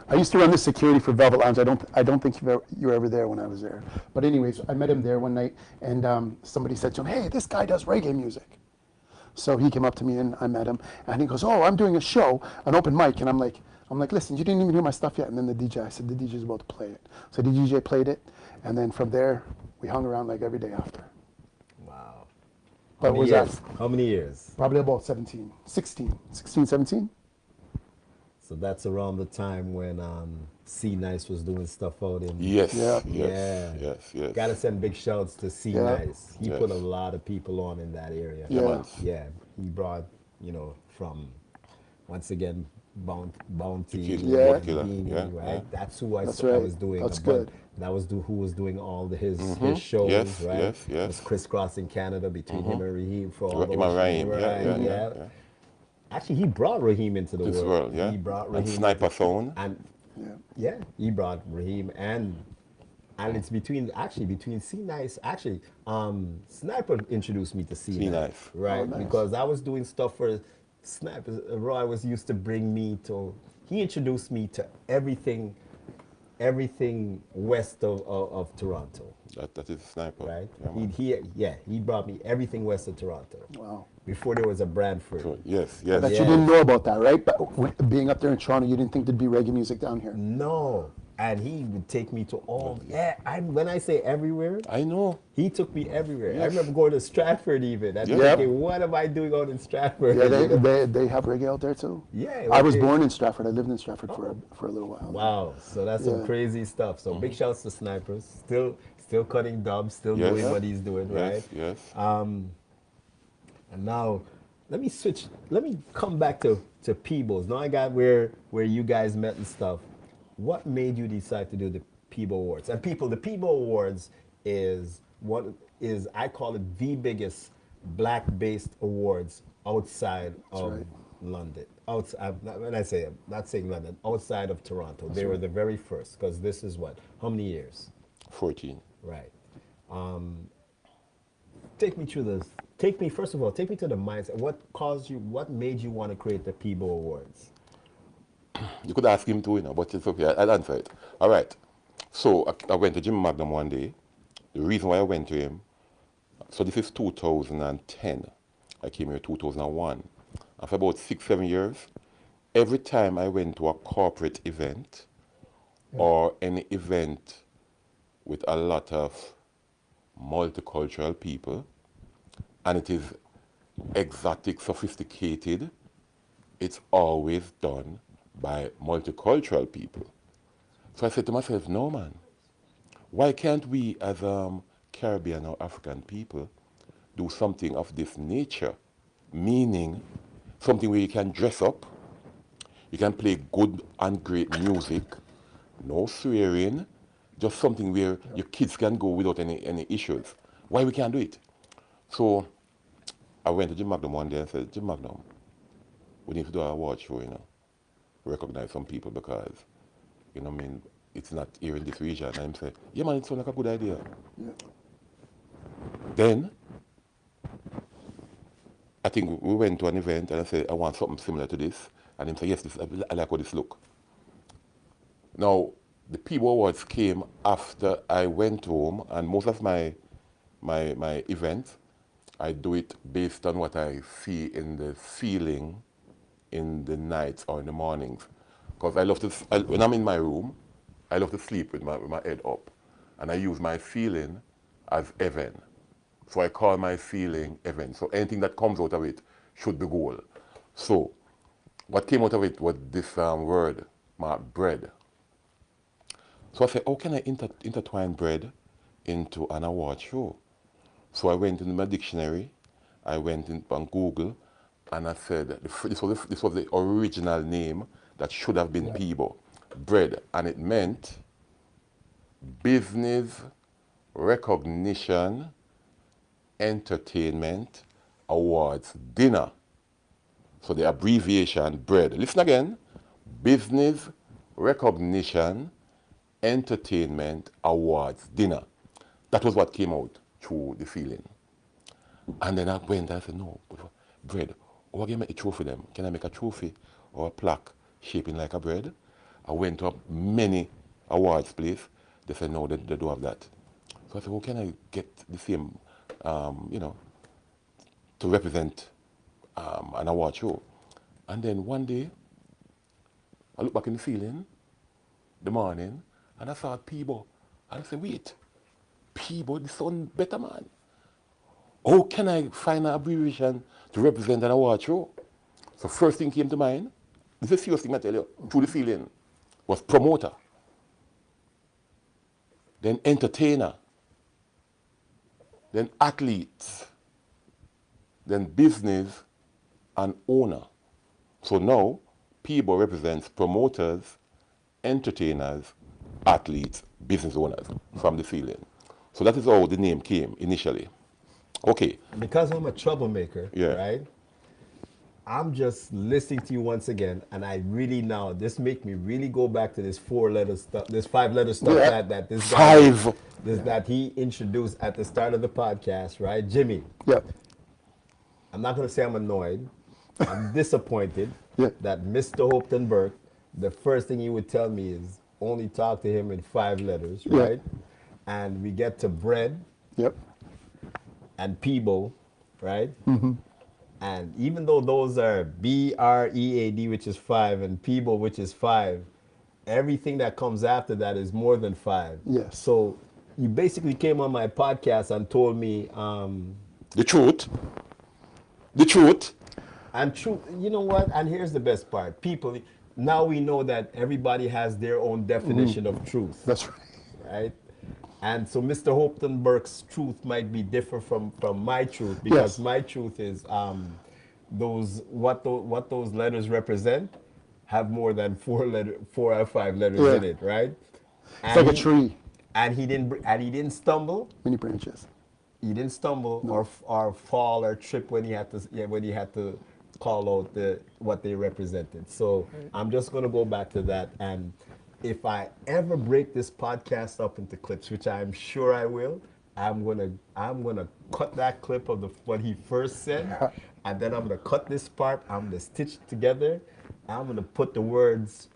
I used to run the security for Velvet Lounge. I don't think you were ever there when I was there. But anyways, I met him there one night, and somebody said to him, hey, this guy does reggae music. So he came up to me, and I met him, and he goes, oh, I'm doing a show, an open mic. And I'm like, listen, you didn't even hear my stuff yet. And then I said, the DJ's about to play it. So the DJ played it, and then from there, we hung around like every day after. Wow. But was that How many years? probably about 16, 17? So that's around the time when C Nice was doing stuff out in. Yes, Yeah. yes. Gotta send big shouts to C Yeah. Nice. He put a lot of people on in that area. Yeah. Yeah. He brought, from once again Bounty, Yeah. Beanie, Yeah, right? yeah. That's who I That's I right. was doing. That's but good. That was who was doing all his shows, Yes, right? yes, yes. It was crisscrossing Canada between him and Raheem for all Raheem those. and Raheem, yeah. Actually, he brought Raheem into the This world, yeah. He brought And Raheem Sniper Phone. and he brought Raheem and it's between C Nice. Actually, Sniper introduced me to C C Nice, Nice. right? Oh, nice. Because I was doing stuff for Sniper. Roy was used to bring me to. He introduced me to everything west of Toronto, That is Sniper. right? Yeah, man. He brought me everything west of Toronto. Wow. Before there was a Brantford. So, yes. But Yeah. you didn't know about that, right? But being up there in Toronto, you didn't think there'd be reggae music down here. No. and he would take me to all. Yeah, when I say everywhere, I know. he took me everywhere. I Yes. remember going to Stratford even and Yeah. thinking, what am I doing out in Stratford? Yeah, You know? they have reggae out there too. Yeah, I was okay. born in Stratford. I lived in Stratford for a little while. Wow, so that's some Yeah. crazy stuff. So big shouts to Snipers, still cutting dubs, still Yes. doing what he's doing, right? Yes. Yes. And now, let me switch. Let me come back to Peebles. Now I got where you guys met and stuff. What made you decide to do the Peabo Awards? And people, the Peabo Awards is what is I call it the biggest black-based awards outside of right. London. Outside, when I say I'm not saying London, outside of Toronto. They were the very first because this is what? How many years? 14. Right. Take me through this. Take me first of all. Take me to the mindset. What caused you? What made you want to create the Peabo Awards? You could ask him too, but it's okay. I'll answer it. All right. So I went to Jim Magnum one day. The reason why I went to him, so this is 2010. I came here 2001. And for about 6, 7 years, every time I went to a corporate event or any event with a lot of multicultural people, and it is exotic, sophisticated, it's always done by multicultural people. So I said to myself, no man, why can't we as Caribbean or African people do something of this nature? Meaning something where you can dress up, you can play good and great music, no swearing, just something where your kids can go without any issues. Why we can't do it? So I went to Jim Magnum one day and said, Jim Magnum, we need to do a award show, recognize some people because, I mean, it's not here in this region. And I said, yeah man, it sounds like a good idea. Yeah. Then, I think we went to an event and I said, I want something similar to this. And he said, yes, I like how this look. Now, the Peabo Awards came after I went home, and most of my events, I do it based on what I see in the ceiling in the nights or in the mornings. Because I love to, when I'm in my room, I love to sleep with my head up. And I use my ceiling as heaven. So I call my ceiling heaven. So anything that comes out of it should be gold. So what came out of it was this word, bread. So I said, how can I intertwine bread into an award show? So I went into my dictionary, I went on Google, and I said, this was the original name that should have been Peabo, bread. And it meant business, recognition, entertainment, awards, dinner. So the abbreviation, bread. Listen again, business, recognition, entertainment, awards, dinner. That was what came out through the feeling. And then I went and I said, no, bread. Oh, I can make a trophy them. Can I make a trophy or a plaque shaping like a bread? I went to many awards place. They said, no, they don't have that. So I said, well, can I get the same, to represent an award show? And then one day, I looked back in the ceiling, the morning, and I saw Peabo. And I said, wait, Peabo, this sounds better, man. How can I find an abbreviation to represent an award show? So first thing came to mind, this is a serious thing I tell you, through the feeling, was promoter, then entertainer, then athletes, then business and owner. So now, Peabo represents promoters, entertainers, athletes, business owners from the feeling. So that is how the name came initially. Okay. Because I'm a troublemaker, Yeah. right? I'm just listening to you once again, and I really now this make me really go back to this 4-letter stuff, this 5-letter stuff Yeah. that this guy Five. that he introduced at the start of the podcast, right, Jimmy? Yep. I'm not gonna say I'm annoyed. I'm disappointed Yeah. that Mr. Hopeton Burke, the first thing he would tell me is only talk to him in 5 letters, Yeah. right? And we get to bread Yep. and Peabo, right? Mm-hmm. And even though those are BREAD, which is 5, and Peabo, which is 5, everything that comes after that is more than 5. Yes. So you basically came on my podcast and told me, The truth. The truth. and truth, you know what? And here's the best part. People, now we know that everybody has their own definition of truth, That's right. right? And so Mr. Hopeton Burke's truth might be different from my truth, because Yes. my truth is what those letters represent have more than 4 or 5 letters Yeah. in it, right? It's like a tree, And he didn't stumble. many branches. He didn't stumble or fall or trip when he had to, when he had to call out what they represented. So I'm just going to go back to that, and if I ever break this podcast up into clips, which I'm sure I will, I'm gonna cut that clip of what he first said, and then I'm gonna cut this part. I'm gonna stitch it together. I'm gonna put the words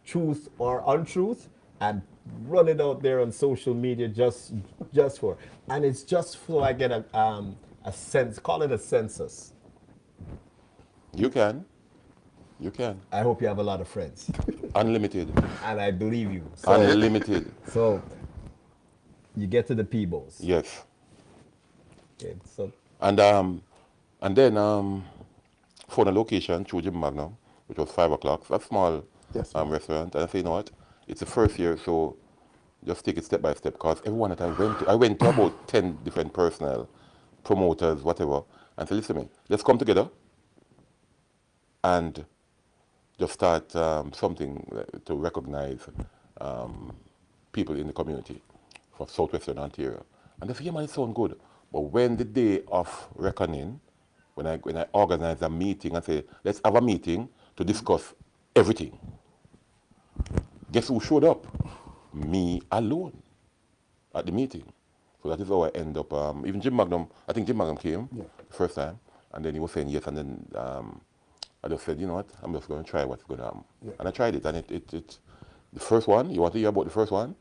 truth or untruth and run it out there on social media just for, and it's just so I get a sense. Call it a census. You can. You can. I hope you have a lot of friends, Unlimited. and I believe you. So, Unlimited. so you get to the Peabos. Yes. Okay, so And then found a location through Jim Magnum, which was 5 o'clock. It's a small Yes. restaurant. And I say, you know what? It's the first year, so just take it step by step. Because everyone that I went to about 10 different personnel, promoters, whatever. And say, listen to me, let's come together and just start something to recognize people in the community for Southwestern Ontario. And they say, yeah, man, it sounds good. But when the day of reckoning, when I organize a meeting and say, let's have a meeting to discuss everything, guess who showed up? Me alone at the meeting. So that is how I end up. Even Jim Magnum, I think Jim Magnum came the first time, and then he was saying yes, and then I just said, you know what, I'm just going to try what's going to happen. And I tried it, and it the first one, you want to hear about the first one?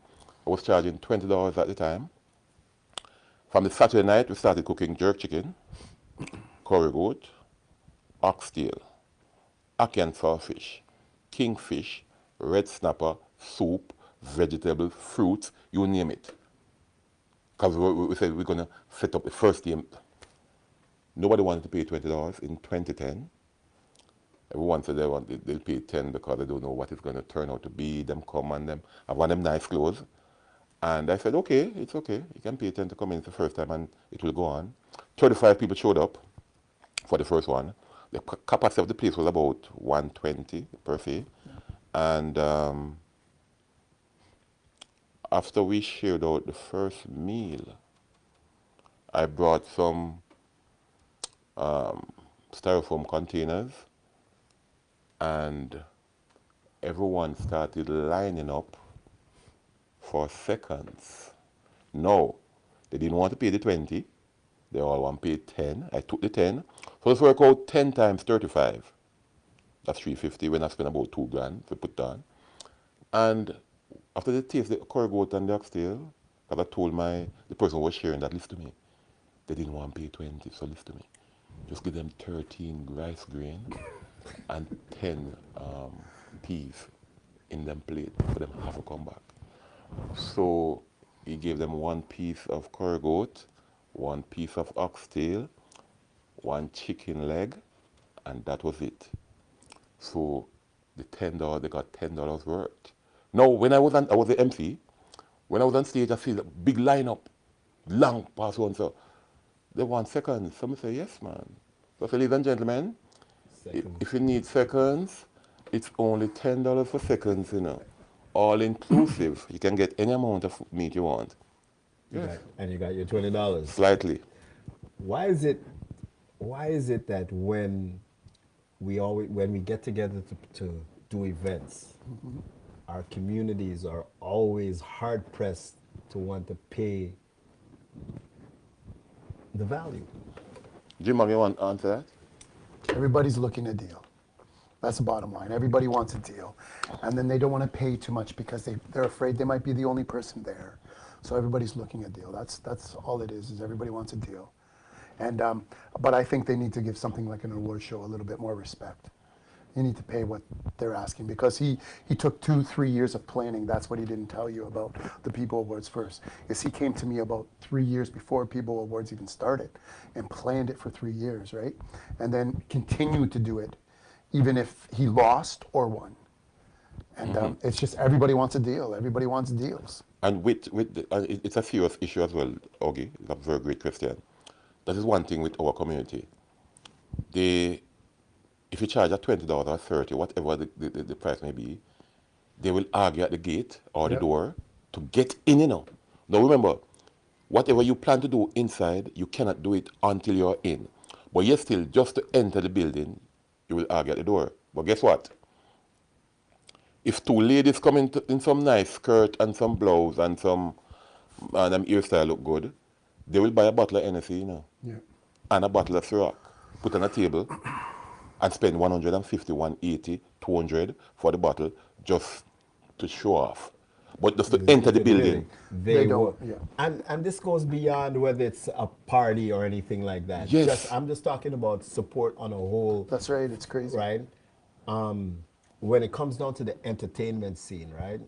I was charging $20 at the time. From the Saturday night, we started cooking jerk chicken, curry goat, oxtail, ackee and sawfish, kingfish, red snapper, soup, vegetable, fruits, you name it. Because we said we're going to set up the first team. Nobody wanted to pay $20 in 2010. Everyone said they'll pay 10 because they don't know what it's going to turn out to be. Them come and them have one of them nice clothes. And I said, okay, it's okay. You can pay 10 to come in the first time and it will go on. 35 people showed up for the first one. The capacity of the place was about 120 per se. And after we shared out the first meal, I brought some styrofoam containers, and everyone started lining up for seconds. No, they didn't want to pay the 20. They all want to pay 10. I took the 10. So let's work out 10 times 35. That's 350 when I spent about $2,000 to put down. And after they taste the curry goat and the oxtail, because I told the person who was sharing that, listen to me, they didn't want to pay 20, so listen to me. Just give them 13 rice grain and 10 peas in them plate for them to have to come back. So he gave them 1 piece of curry goat, 1 piece of oxtail, 1 chicken leg, and that was it. So the $10, they got $10 worth. Now, when I was the MC, when I was on stage, I see the big lineup, long past one, so they want seconds. Somebody say, yes, man. So I say, ladies and gentlemen, if you need seconds, it's only $10 for seconds, you know. All inclusive. You can get any amount of meat you want. Yes. And you got your $20. Slightly. Why is it that when we get together to do events, our communities are always hard pressed to want to pay the value? Jim, you want to answer that? Everybody's looking a deal. That's the bottom line. Everybody wants a deal. And then they don't want to pay too much because they're afraid they might be the only person there. So everybody's looking a deal. That's all it is everybody wants a deal. And but I think they need to give something like an award show a little bit more respect. You need to pay what they're asking, because he took 2-3 years of planning. That's what he didn't tell you about the Peabo Awards first. Is he came to me about 3 years before Peabo Awards even started and planned it for 3 years, right? And then continued to do it, even if he lost or won. And it's just everybody wants a deal. Everybody wants deals. And it's a serious issue as well, Augie. It's a very great question. That is one thing with our community. If you charge at $20 or $30, whatever the price may be, they will argue at the gate or the door to get in, you know. Now remember, whatever you plan to do inside, you cannot do it until you're in. But yet still, just to enter the building, you will argue at the door. But guess what? If two ladies come in some nice skirt and some blouse and them hairstyle look good, they will buy a bottle of Hennessy, you know, and a bottle of Ciroc, put on a table, and spend 150, 180, 200 for the bottle just to show off. But just to enter the building. They don't, will. And this goes beyond whether it's a party or anything like that. Yes. I'm just talking about support on a whole. That's right. It's crazy. Right? When it comes down to the entertainment scene, right?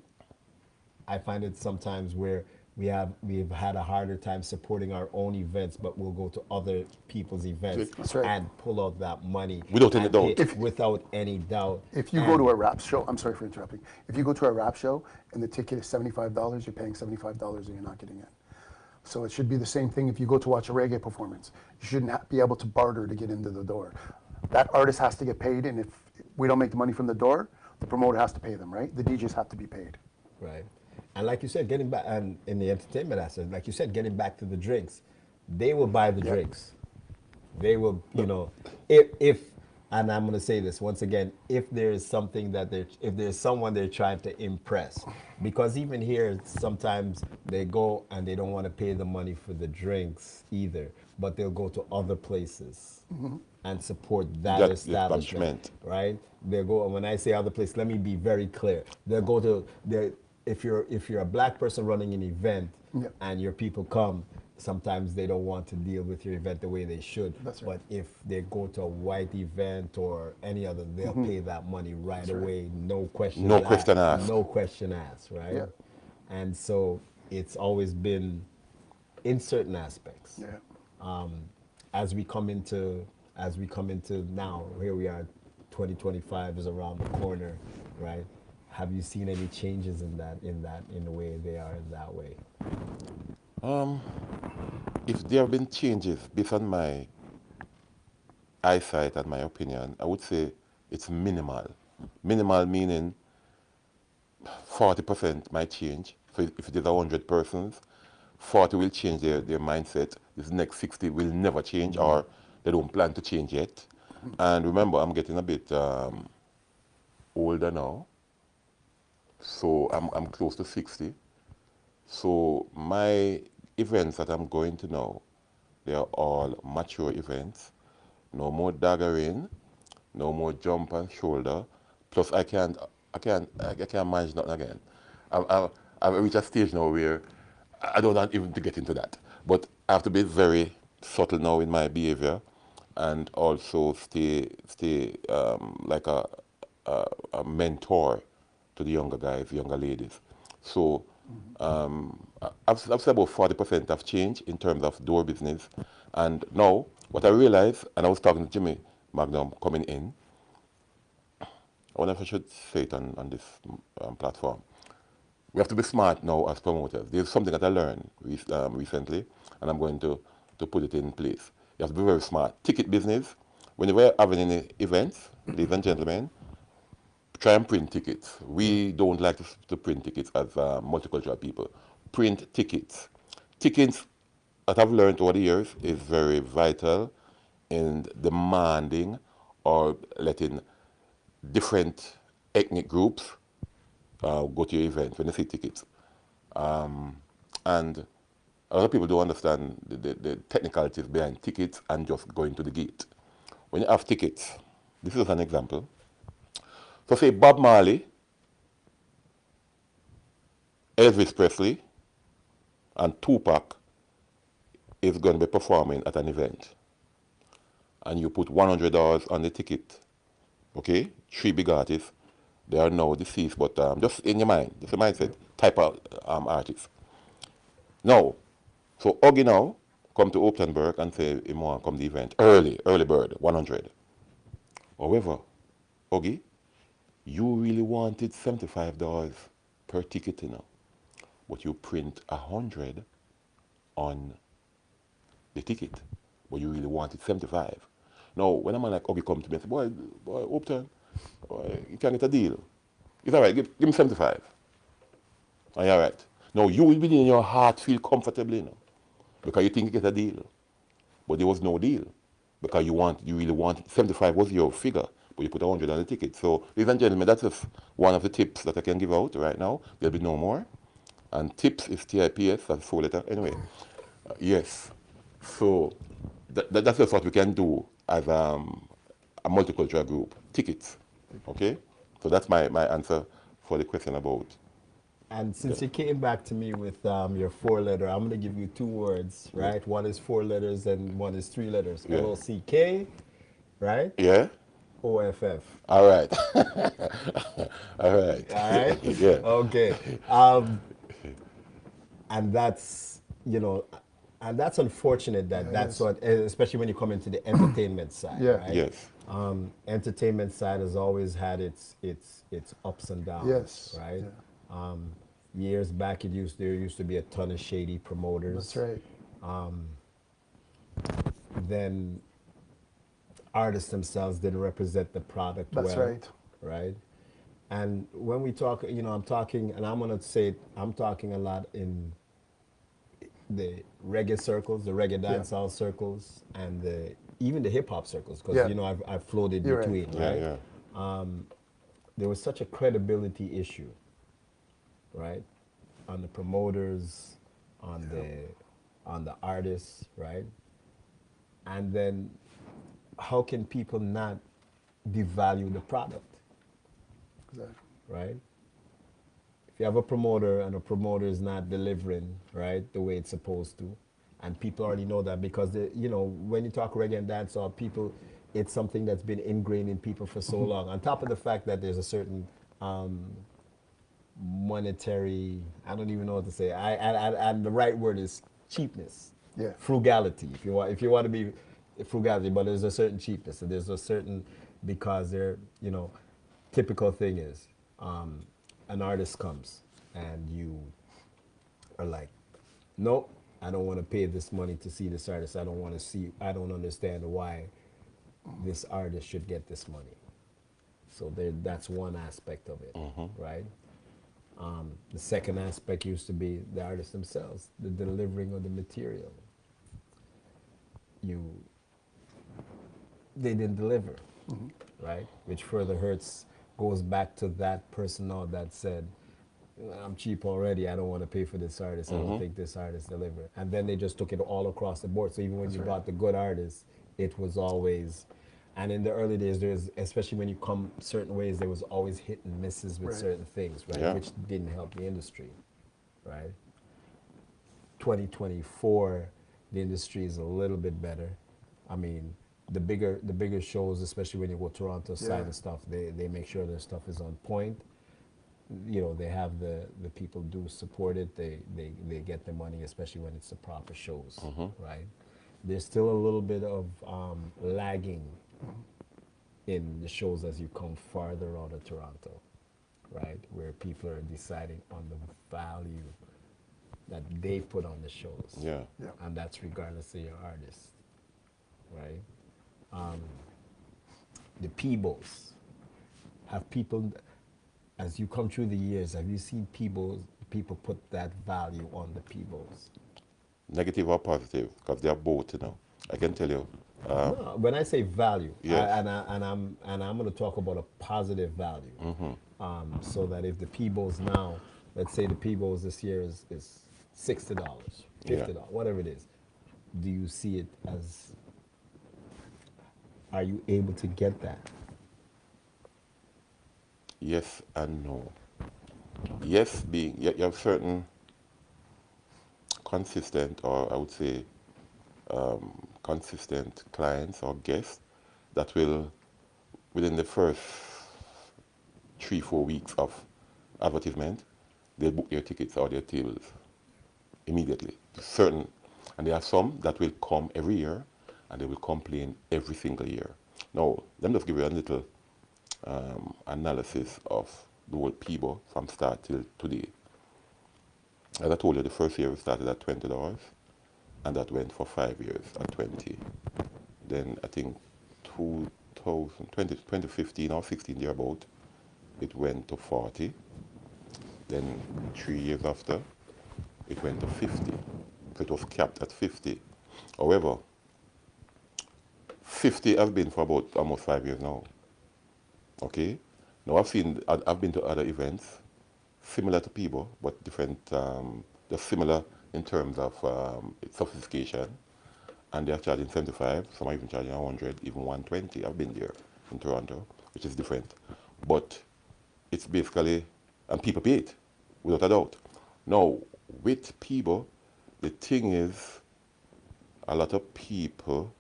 I find it sometimes where we've had a harder time supporting our own events, but we'll go to other people's events That's right. and pull out that money Without any and doubt. pay- without any doubt. If you go to a rap show, I'm sorry for interrupting. If you go to a rap show and the ticket is $75, you're paying $75 and you're not getting in. So it should be the same thing if you go to watch a reggae performance. You shouldn't be able to barter to get into the door. That artist has to get paid, and if we don't make the money from the door, the promoter has to pay them, right? The DJs have to be paid. Right. And like you said, getting back, and in the entertainment aspect, like you said, getting back to the drinks, they will buy the drinks. They will, you know, if and I'm going to say this once again, if there is something if there's someone they're trying to impress, because even here, sometimes they go and they don't want to pay the money for the drinks either, but they'll go to other places and support that establishment, right? They'll go, and when I say other place, let me be very clear. They'll go to, if you're a black person running an event and your people come, sometimes they don't want to deal with your event the way they should. That's right. But if they go to a white event or any other, they'll pay that money right away, no question No question asked. No question asked, right? Yeah. And so it's always been in certain aspects. Yeah. As we come into now, here we are, 2025 is around the corner, right? Have you seen any changes in the way they are in that way? If there have been changes based on my eyesight and my opinion, I would say it's minimal. Minimal meaning 40% might change. So if it is 100 persons, 40 will change their mindset. This next 60 will never change, or they don't plan to change yet. And remember, I'm getting a bit older now. So I'm close to 60. So my events that I'm going to now, they are all mature events. No more daggering, no more jump and shoulder. Plus I can't manage nothing again. I've reached a stage now where I don't want even to get into that. But I have to be very subtle now in my behavior, and also stay like a mentor to the younger guys, younger ladies. So I've said about 40% have changed in terms of door business. And now, what I realized, and I was talking to Jimmy Magnum coming in, I wonder if I should say it on this platform. We have to be smart now as promoters. There's something that I learned recently, and I'm going to put it in place. You have to be very smart. Ticket business, when you were having any events, ladies and gentlemen, try and print tickets. We don't like to print tickets as multicultural people. Print tickets. Tickets that I've learned over the years is very vital in demanding or letting different ethnic groups go to your event when they see tickets. And a lot of people don't understand the technicalities behind tickets and just going to the gate. When you have tickets, this is an example. So say Bob Marley, Elvis Presley, and Tupac is going to be performing at an event. And you put $100 on the ticket. Okay, 3 big artists. They are now deceased, but just in your mind, just a mindset type of artist. Now, so Huggy now come to Hopeton Burke and say he want come to the event early bird, 100. However, Huggy, you really wanted $75 per ticket, you know, but you print 100 on the ticket, but you really wanted 75. Now, when a man like Huggy come to me and say, boy, Hopeton, boy, you can get a deal. It's all right, give me 75. Are you all right? Now, you will be in your heart feel comfortably, you know, because you think you get a deal. But there was no deal because you really want 75 was your figure, but you put 100 on the ticket. So, ladies and gentlemen, that's just one of the tips that I can give out right now. There'll be no more. And tips is TIPS, that's 4 letter. Anyway, yes. So, that's just what we can do as a multicultural group. Tickets. Okay? So that's my answer for the question about. And since you came back to me with your 4 letter, I'm going to give you 2 words, right? Yeah. One is 4 letters and one is 3 letters. Yeah. LOCK, right? Yeah? OFF. All right. All right. All right? Yeah. Okay. And that's, and that's unfortunate that that's what, especially when you come into the entertainment side, Yeah. right? Yes. Entertainment side has always had its ups and downs, Yes. right? Yeah. Years back, there used to be a ton of shady promoters. That's right. Then artists themselves didn't represent the product That's well, right. right? And when we talk, I'm talking, and I'm gonna say I'm talking a lot in the reggae circles, the reggae dancehall circles, and even the hip hop circles, because Yeah. I've floated You're right. between, Yeah, right? yeah. There was such a credibility issue, right, on the promoters, on the artists, right, and then how can people not devalue the product, Exactly. right? If you have a promoter and a promoter is not delivering, right, the way it's supposed to, and people already know that because when you talk reggae and dancehall, people, it's something that's been ingrained in people for so long. On top of the fact that there's a certain monetary, I don't even know what to say. And the right word is cheapness, Yeah. frugality. If you want to be frugality, but there's a certain cheapness, and there's a certain, because typical thing is, an artist comes and you are like, nope, I don't want to pay this money to see this artist. I don't understand why this artist should get this money. So that's one aspect of it, right? The second aspect used to be the artists themselves, the delivering of the material. They didn't deliver, right? Which further goes back to that person now that said, I'm cheap already, I don't want to pay for this artist, I don't think this artist delivered. And then they just took it all across the board. So even when you bought the good artists, it was always, and in the early days, especially when you come certain ways, there was always hit and misses with certain things, right? Yeah. Which didn't help the industry, right? 2024, the industry is a little bit better. I mean, the bigger shows, especially when you go Toronto side and stuff, they make sure their stuff is on point. They have the people do support it. They get the money, especially when it's the proper shows, right? There's still a little bit of lagging in the shows as you come farther out of Toronto, right? Where people are deciding on the value that they put on the shows. Yeah. Yeah. And that's regardless of your artist, right? The Peabos, have people, as you come through the years, have you seen people put that value on the Peabos? Negative or positive, because they are both, you know. I can tell you. No, when I say value, Yes. I'm going to talk about a positive value, so that if the Peabos now, let's say the Peabos this year is $60, $50, whatever it is, do you see it as, are you able to get that? Yes and no. Yes, being you have certain consistent, or I would say consistent clients or guests that will within the first 3-4 weeks of advertisement, they'll book their tickets or their tables immediately. Certain, and there are some that will come every year, and they will complain every single year. Now, let me just give you a little analysis of the whole Peabo from start till today. As I told you, the first year we started at $20, and that went for 5 years at 20. Then I think 2015 or 16 thereabout, it went to 40. Then 3 years after, it went to 50. So it was capped at 50. However, 50 I've been for about almost 5 years now. Okay? Now I've been to other events similar to Peabo, but different, they're similar in terms of sophistication. And they're charging 75, some are even charging 100, even 120. I've been there in Toronto, which is different. But it's basically, and people pay it, without a doubt. Now, with Peabo, the thing is, a lot of people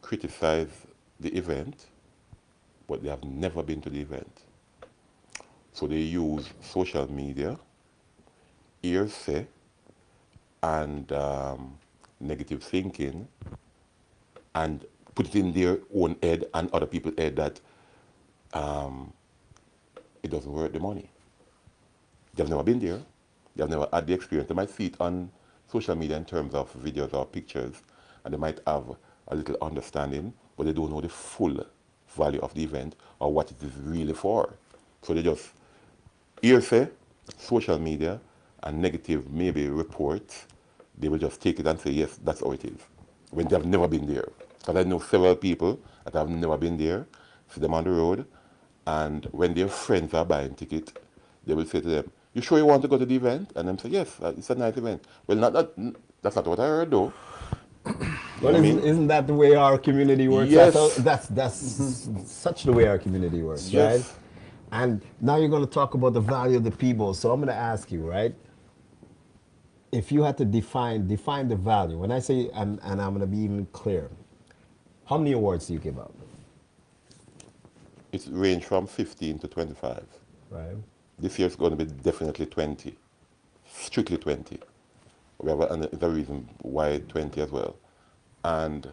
criticize the event, but they have never been to the event. So they use social media, hearsay, and negative thinking, and put it in their own head and other people's head that it doesn't worth the money. They've never been there. They've never had the experience. They might see it on social media in terms of videos or pictures, and they might have a little understanding, but they don't know the full value of the event or what it is really for. So they just hearsay, social media, and negative maybe reports. They will just take it and say, yes, that's how it is, when they have never been there. Because I know several people that have never been there, see them on the road, and when their friends are buying tickets, they will say to them, you sure you want to go to the event? And them say, yes, it's a nice event. Well, that's not what I heard though. Well, isn't that the way our community works? Yes. That's such the way our community works, Yes. right? And now you're going to talk about the value of the Peabo. So I'm going to ask you, right? If you had to define the value, when I say, and I'm going to be even clear, how many awards do you give out? It range from 15 to 25. Right. This year it's going to be definitely 20, strictly 20. We have a reason why 20 as well. And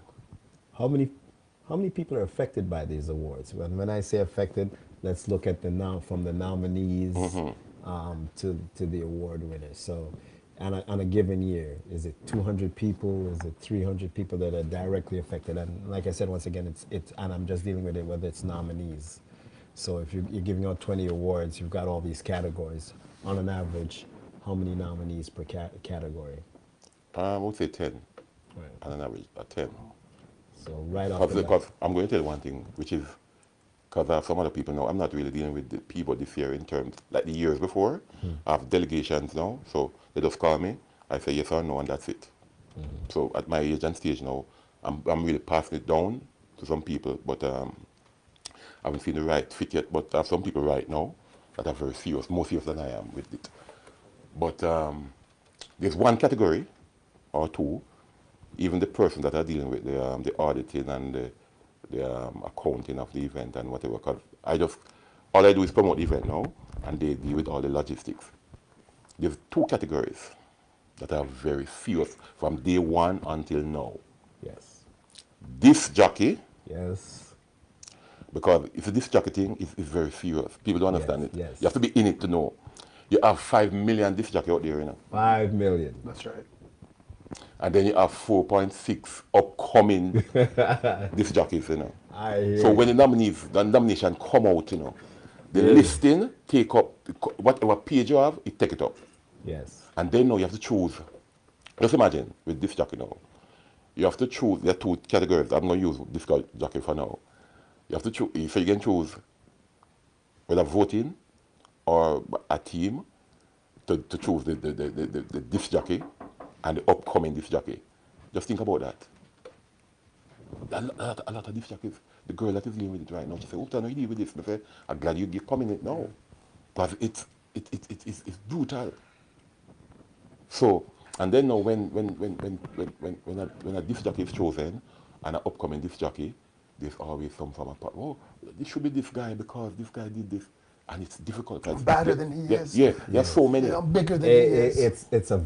How many people are affected by these awards? When I say affected, let's look at from the nominees to the award winners. So, on a given year, is it 200 people? Is it 300 people that are directly affected? And like I said, once again, it's and I'm just dealing with it whether it's nominees. So if you're giving out 20 awards, you've got all these categories. On an average, how many nominees per category? I would say 10, Right. on an average, 10. So right off the bat. Because I'm going to tell you one thing, which is, because some other people know, I'm not really dealing with the people this year in terms, like the years before. I have delegations now, so they just call me, I say yes or no, and that's it. So at my age and stage now, I'm really passing it down to some people, but I haven't seen the right fit yet, but I have some people right now that are very serious, more serious than I am with it. But there's one category, or two, even the person that are dealing with the auditing and the accounting of the event and whatever, because all I do is promote the event now, and they deal with all the logistics. There's two categories that are very serious from day one until now. Yes. Disc jockey, Yes. because it's a disc jockey thing, is very serious. People don't understand it. Yes. You have to be in it to know. You have 5 million disc jockey out there, you know. 5 million. That's right. And then you have 4.6 upcoming disc jockeys, you know. I hear So you. when the nomination come out, you know, the listing take up whatever page you have, it take it up. Yes. And then now you have to choose. Just imagine with disc jockey now. You have to choose. There are two categories. I'm going to use disc jockey for now. You have to choose. So you can choose whether voting or a team to choose the disc jockey and the upcoming disc jockey. Just think about that. A lot of disc jockeys, the girl that is dealing with it right now, she said, Hopeton, you deal with this? I said, I'm glad you're coming in it now. Because it's brutal. So, and then now when a disc jockey is chosen, and an upcoming disc jockey, there's always some form of, oh, it should be this guy because this guy did this. And it's difficult. 'Cause I'm better than he is. Yeah, there's so many. I'm bigger than he is. It's a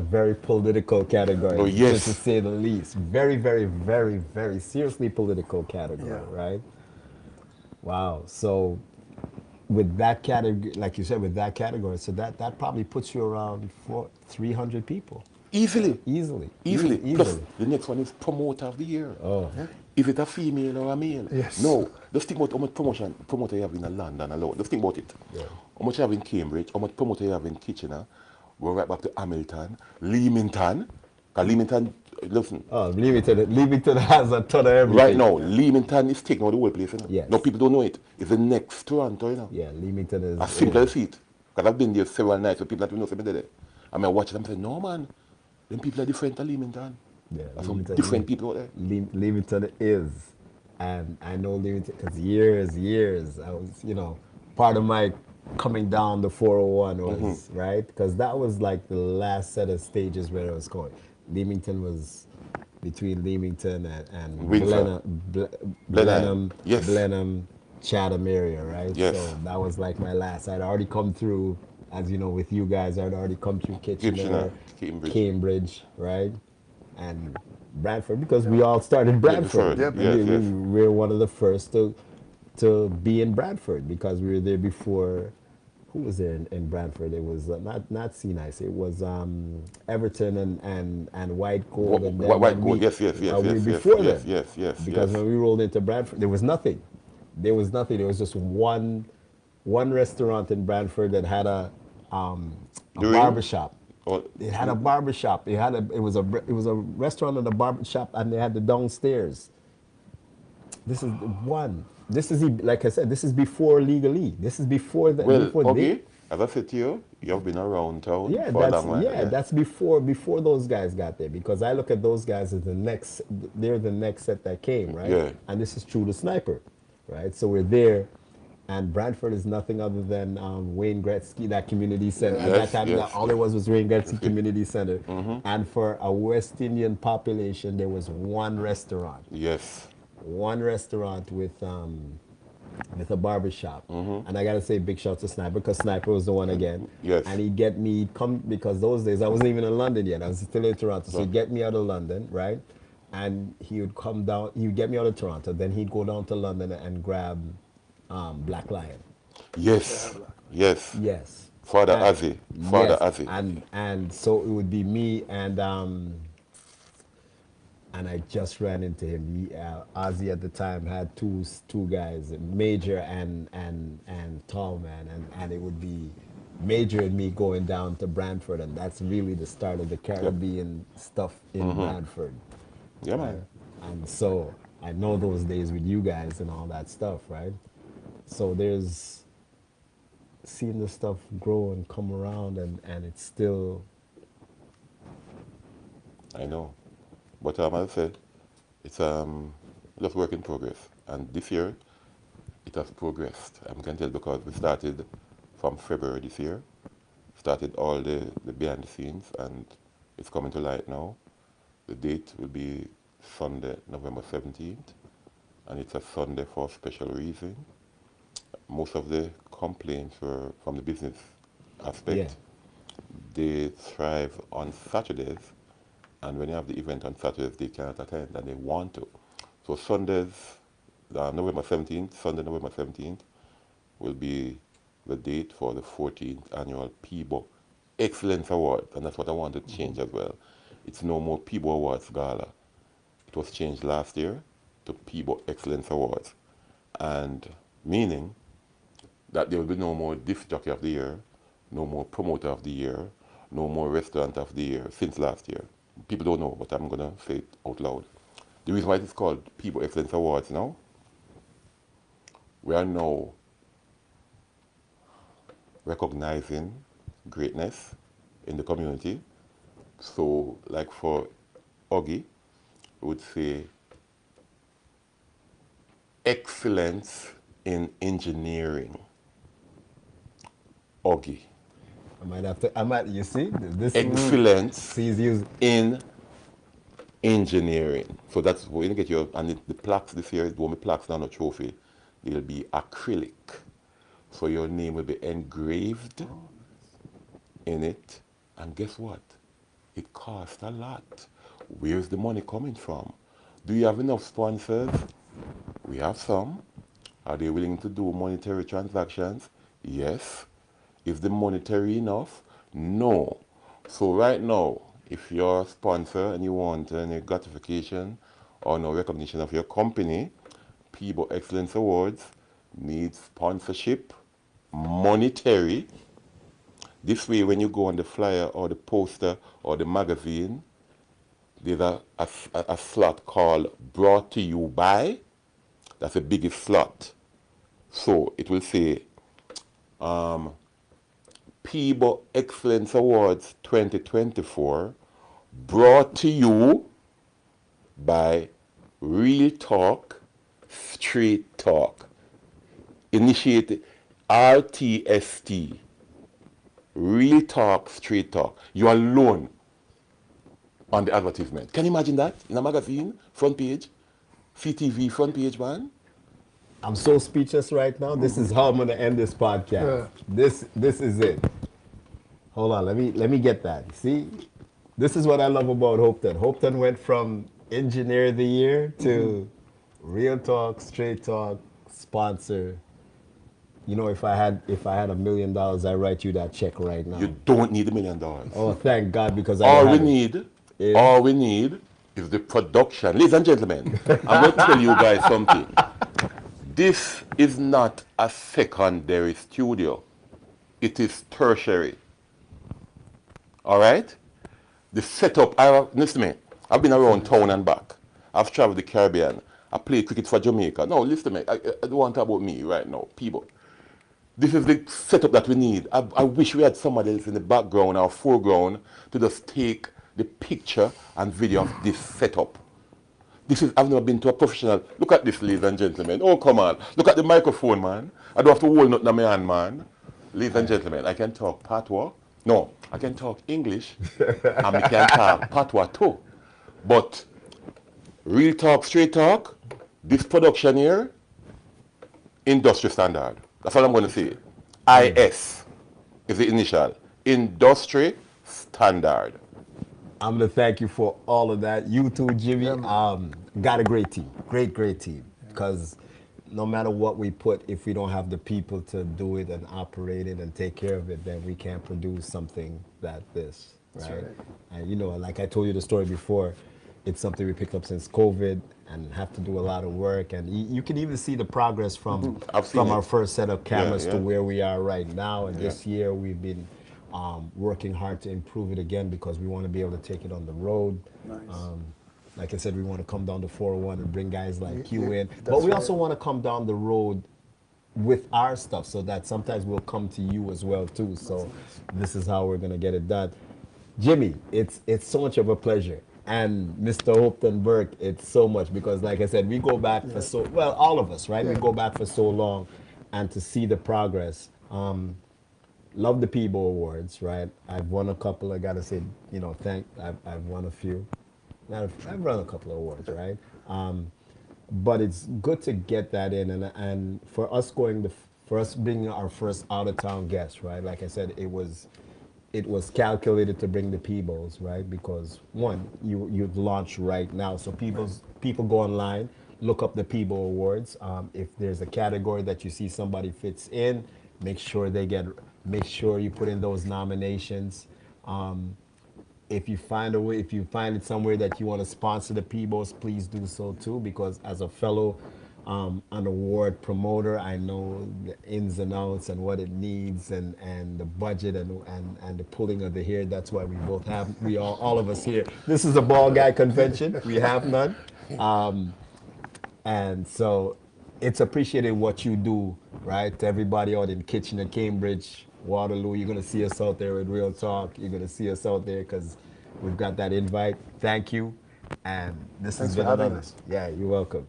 very political category, Oh, yes. to say the least. Very, very, very, very seriously political category, Yeah. right? Wow. So with that category, like you said, with that category, so that probably puts you around 300 people. Easily. Easily. Easily. Easily. Plus, the next one is promoter of the year. Oh. Is it a female or a male? Yes. No. Just think about how much promoter you have in London alone. Just think about it. Yeah. How much you have in Cambridge, how much promoter you have in Kitchener, go right back to Hamilton, Leamington. Because Leamington, listen, Oh, Leamington has a ton of everything. right now, Leamington is taking over the whole place. You know? Yes. No, people don't know it. It's the next Toronto, you know. Yeah, Leamington is. As simple as it. Because I've been there several nights, so people that know something there. I mean, I watch them and say, no, man, them people are different than Leamington. Yeah, There's some Leamington- different people out there. Leamington is, and I know Leamington because years I was, part of my coming down the 401 was right because that was like the last set of stages where I was going. Leamington was between Leamington and Windsor. Blenheim, Yes. Blenheim, Chatham area, right? Yes. So that was like my last. I'd already come through, as you know, with you guys. I'd already come through Kitchener, Cambridge, right? And Bradford, because we all started Bradford. Yep. We Yes. were one of the first to be in Bradford because we were there before. Who was there in Bradford? It was not Sea Nice. It was Everton and White Gold. And then White when Gold, we- yes. we before yes, them. yes. Because when we rolled into Bradford, there was nothing. There was just one restaurant in Bradford that had a barbershop. Oh, It had a barbershop. It was a restaurant and a barbershop, and they had the downstairs. This is one. This is like I said. This is before legally. This is before the. well, before okay, as I said to you, you have been around town Yeah, for a long while. that's before those guys got there because I look at those guys as they're the next set that came, right? Yeah. And this is true to Sniper, right? So we're there, and Bradford is nothing other than Wayne Gretzky, that community center. At Yes, that time, yes. all there was Wayne Gretzky Community Center, and for a West Indian population, there was one restaurant. Yes. One restaurant with a barbershop. And I gotta say big shout to Sniper because Sniper was the one again. Yes. And he'd come because those days I wasn't even in London yet. I was still in Toronto. So he'd get me out of London, right? And he would come down, he would get me out of Toronto, then he'd go down to London and grab Black Lion. Yes. Yes. Yes. Father And- Azzy. Father yes, Azzy. and so it would be me and I just ran into him. Ozzy at the time had two guys, Major and Tall Man, and it would be Major and me going down to Brantford, and that's really the start of the Caribbean stuff in Brantford. Yeah, man. And so I know those days with you guys and all that stuff, right? So there's seeing the stuff grow and come around, and it's still. I know. But as I said, it's just work in progress. And this year, it has progressed. I can tell because we started from February this year, started all the behind the scenes, and it's coming to light now. The date will be Sunday, November 17th, and it's a Sunday for a special reason. Most of the complaints were from the business aspect. Yeah. They thrive on Saturdays, and when you have the event on Saturdays, they cannot attend and they want to. So Sundays, November 17th, Sunday, November 17th, will be the date for the 14th annual Peabo Excellence Awards, and that's what I want to change as well. It's no more Peabo Awards Gala. It was changed last year to Peabo Excellence Awards, and meaning that there will be no more Disc Jockey of the Year, no more Promoter of the Year, no more Restaurant of the Year since last year. People don't know, but I'm going to say it out loud. The reason why it's called Peabo Excellence Awards now, we are now recognizing greatness in the community. So, like for huggy, we would say excellence in engineering. Huggy. I might, you see, this Excellence he's used in engineering. So that's when you get your, and the plaques this year, it won't be plaques, not a trophy. They'll be acrylic. So your name will be engraved in it. And guess what? It costs a lot. Where's the money coming from? Do you have enough sponsors? We have some. Are they willing to do monetary transactions? Yes. Is the monetary enough? No. So right now, if you're a sponsor and you want any gratification or no recognition of your company, Peabo Excellence Awards needs sponsorship, monetary. This way, when you go on the flyer or the poster or the magazine, there's a slot called Brought to You By. That's the biggest slot. So it will say Peabo Excellence Awards 2024 brought to you by Real Talk, Straight Talk. Initiated RTST. Real Talk, Straight Talk. You are alone on the advertisement. Can you imagine that? In a magazine, front page, CTV front page, man. I'm so speechless right now. This is how I'm gonna end this podcast. This is it. Hold on, let me get that. See, this is what I love about Hopeton. Hopeton went from Engineer of the Year to Real Talk, Straight Talk, sponsor. You know, if I had $1 million, I write you that check right now. You don't need $1 million. Oh, thank God, because all I we have need, is all we need is the production. Ladies and gentlemen, I'm going to tell you guys something. This is not a secondary studio. It is tertiary. All right? The setup, listen to me, I've been around town and back. I've traveled the Caribbean. I played cricket for Jamaica. No, listen to me, I don't want to talk about me right now, people. This is the setup that we need. I wish we had somebody else in the background or foreground to just take the picture and video of this setup. This is, I've never been to a professional. Look at this, ladies and gentlemen. Oh, come on. Look at the microphone, man. I don't have to hold nothing in my hand, man. Ladies and gentlemen, I can talk patois. No, I can talk English. And I can talk patois too. But Real Talk, Straight Talk, this production here, industry standard. That's all I'm going to say. IS is the initial. Industry standard. I'm gonna thank you for all of that. You too, Jimmy. Got a great team, great team. Because no matter what we put, if we don't have the people to do it and operate it and take care of it, then we can't produce something that this, right? And you know, like I told you the story before, it's something we picked up since COVID and have to do a lot of work. And you can even see the progress from our first set of cameras to where we are right now. And this year we've been working hard to improve it again because we want to be able to take it on the road. Nice. Like I said, we want to come down to 401 and bring guys like you in. But we also want to come down the road with our stuff so that sometimes we'll come to you as well too. So this is how we're going to get it done. Jimmy, it's so much of a pleasure. And Mr. Hopeton Burke, it's so much because like I said, we go back for so, well, all of us, right? We go back for so long and to see the progress. Love the Peabo Awards, right? I've won a couple. I gotta say, you know, I've won a few. I've run a couple of awards, right? But it's good to get that in, and for us for us being our first out of town guest, right? Like I said, it was calculated to bring the Peabos, right? Because one, you've launched right now, so people go online, look up the Peabo Awards. If there's a category that you see somebody fits in, make sure you put in those nominations. If you find it somewhere that you want to sponsor the Peabos, please do so too, because as a fellow an award promoter, I know the ins and outs and what it needs and the budget and the pulling of the hair. That's why all of us here. This is a ball guy convention. We have none. And so it's appreciated what you do, right? To everybody out in Kitchener, Cambridge, Waterloo, you're going to see us out there with Real Talk. You're going to see us out there because we've got that invite. Thank you. And this has been another. Yeah, you're welcome.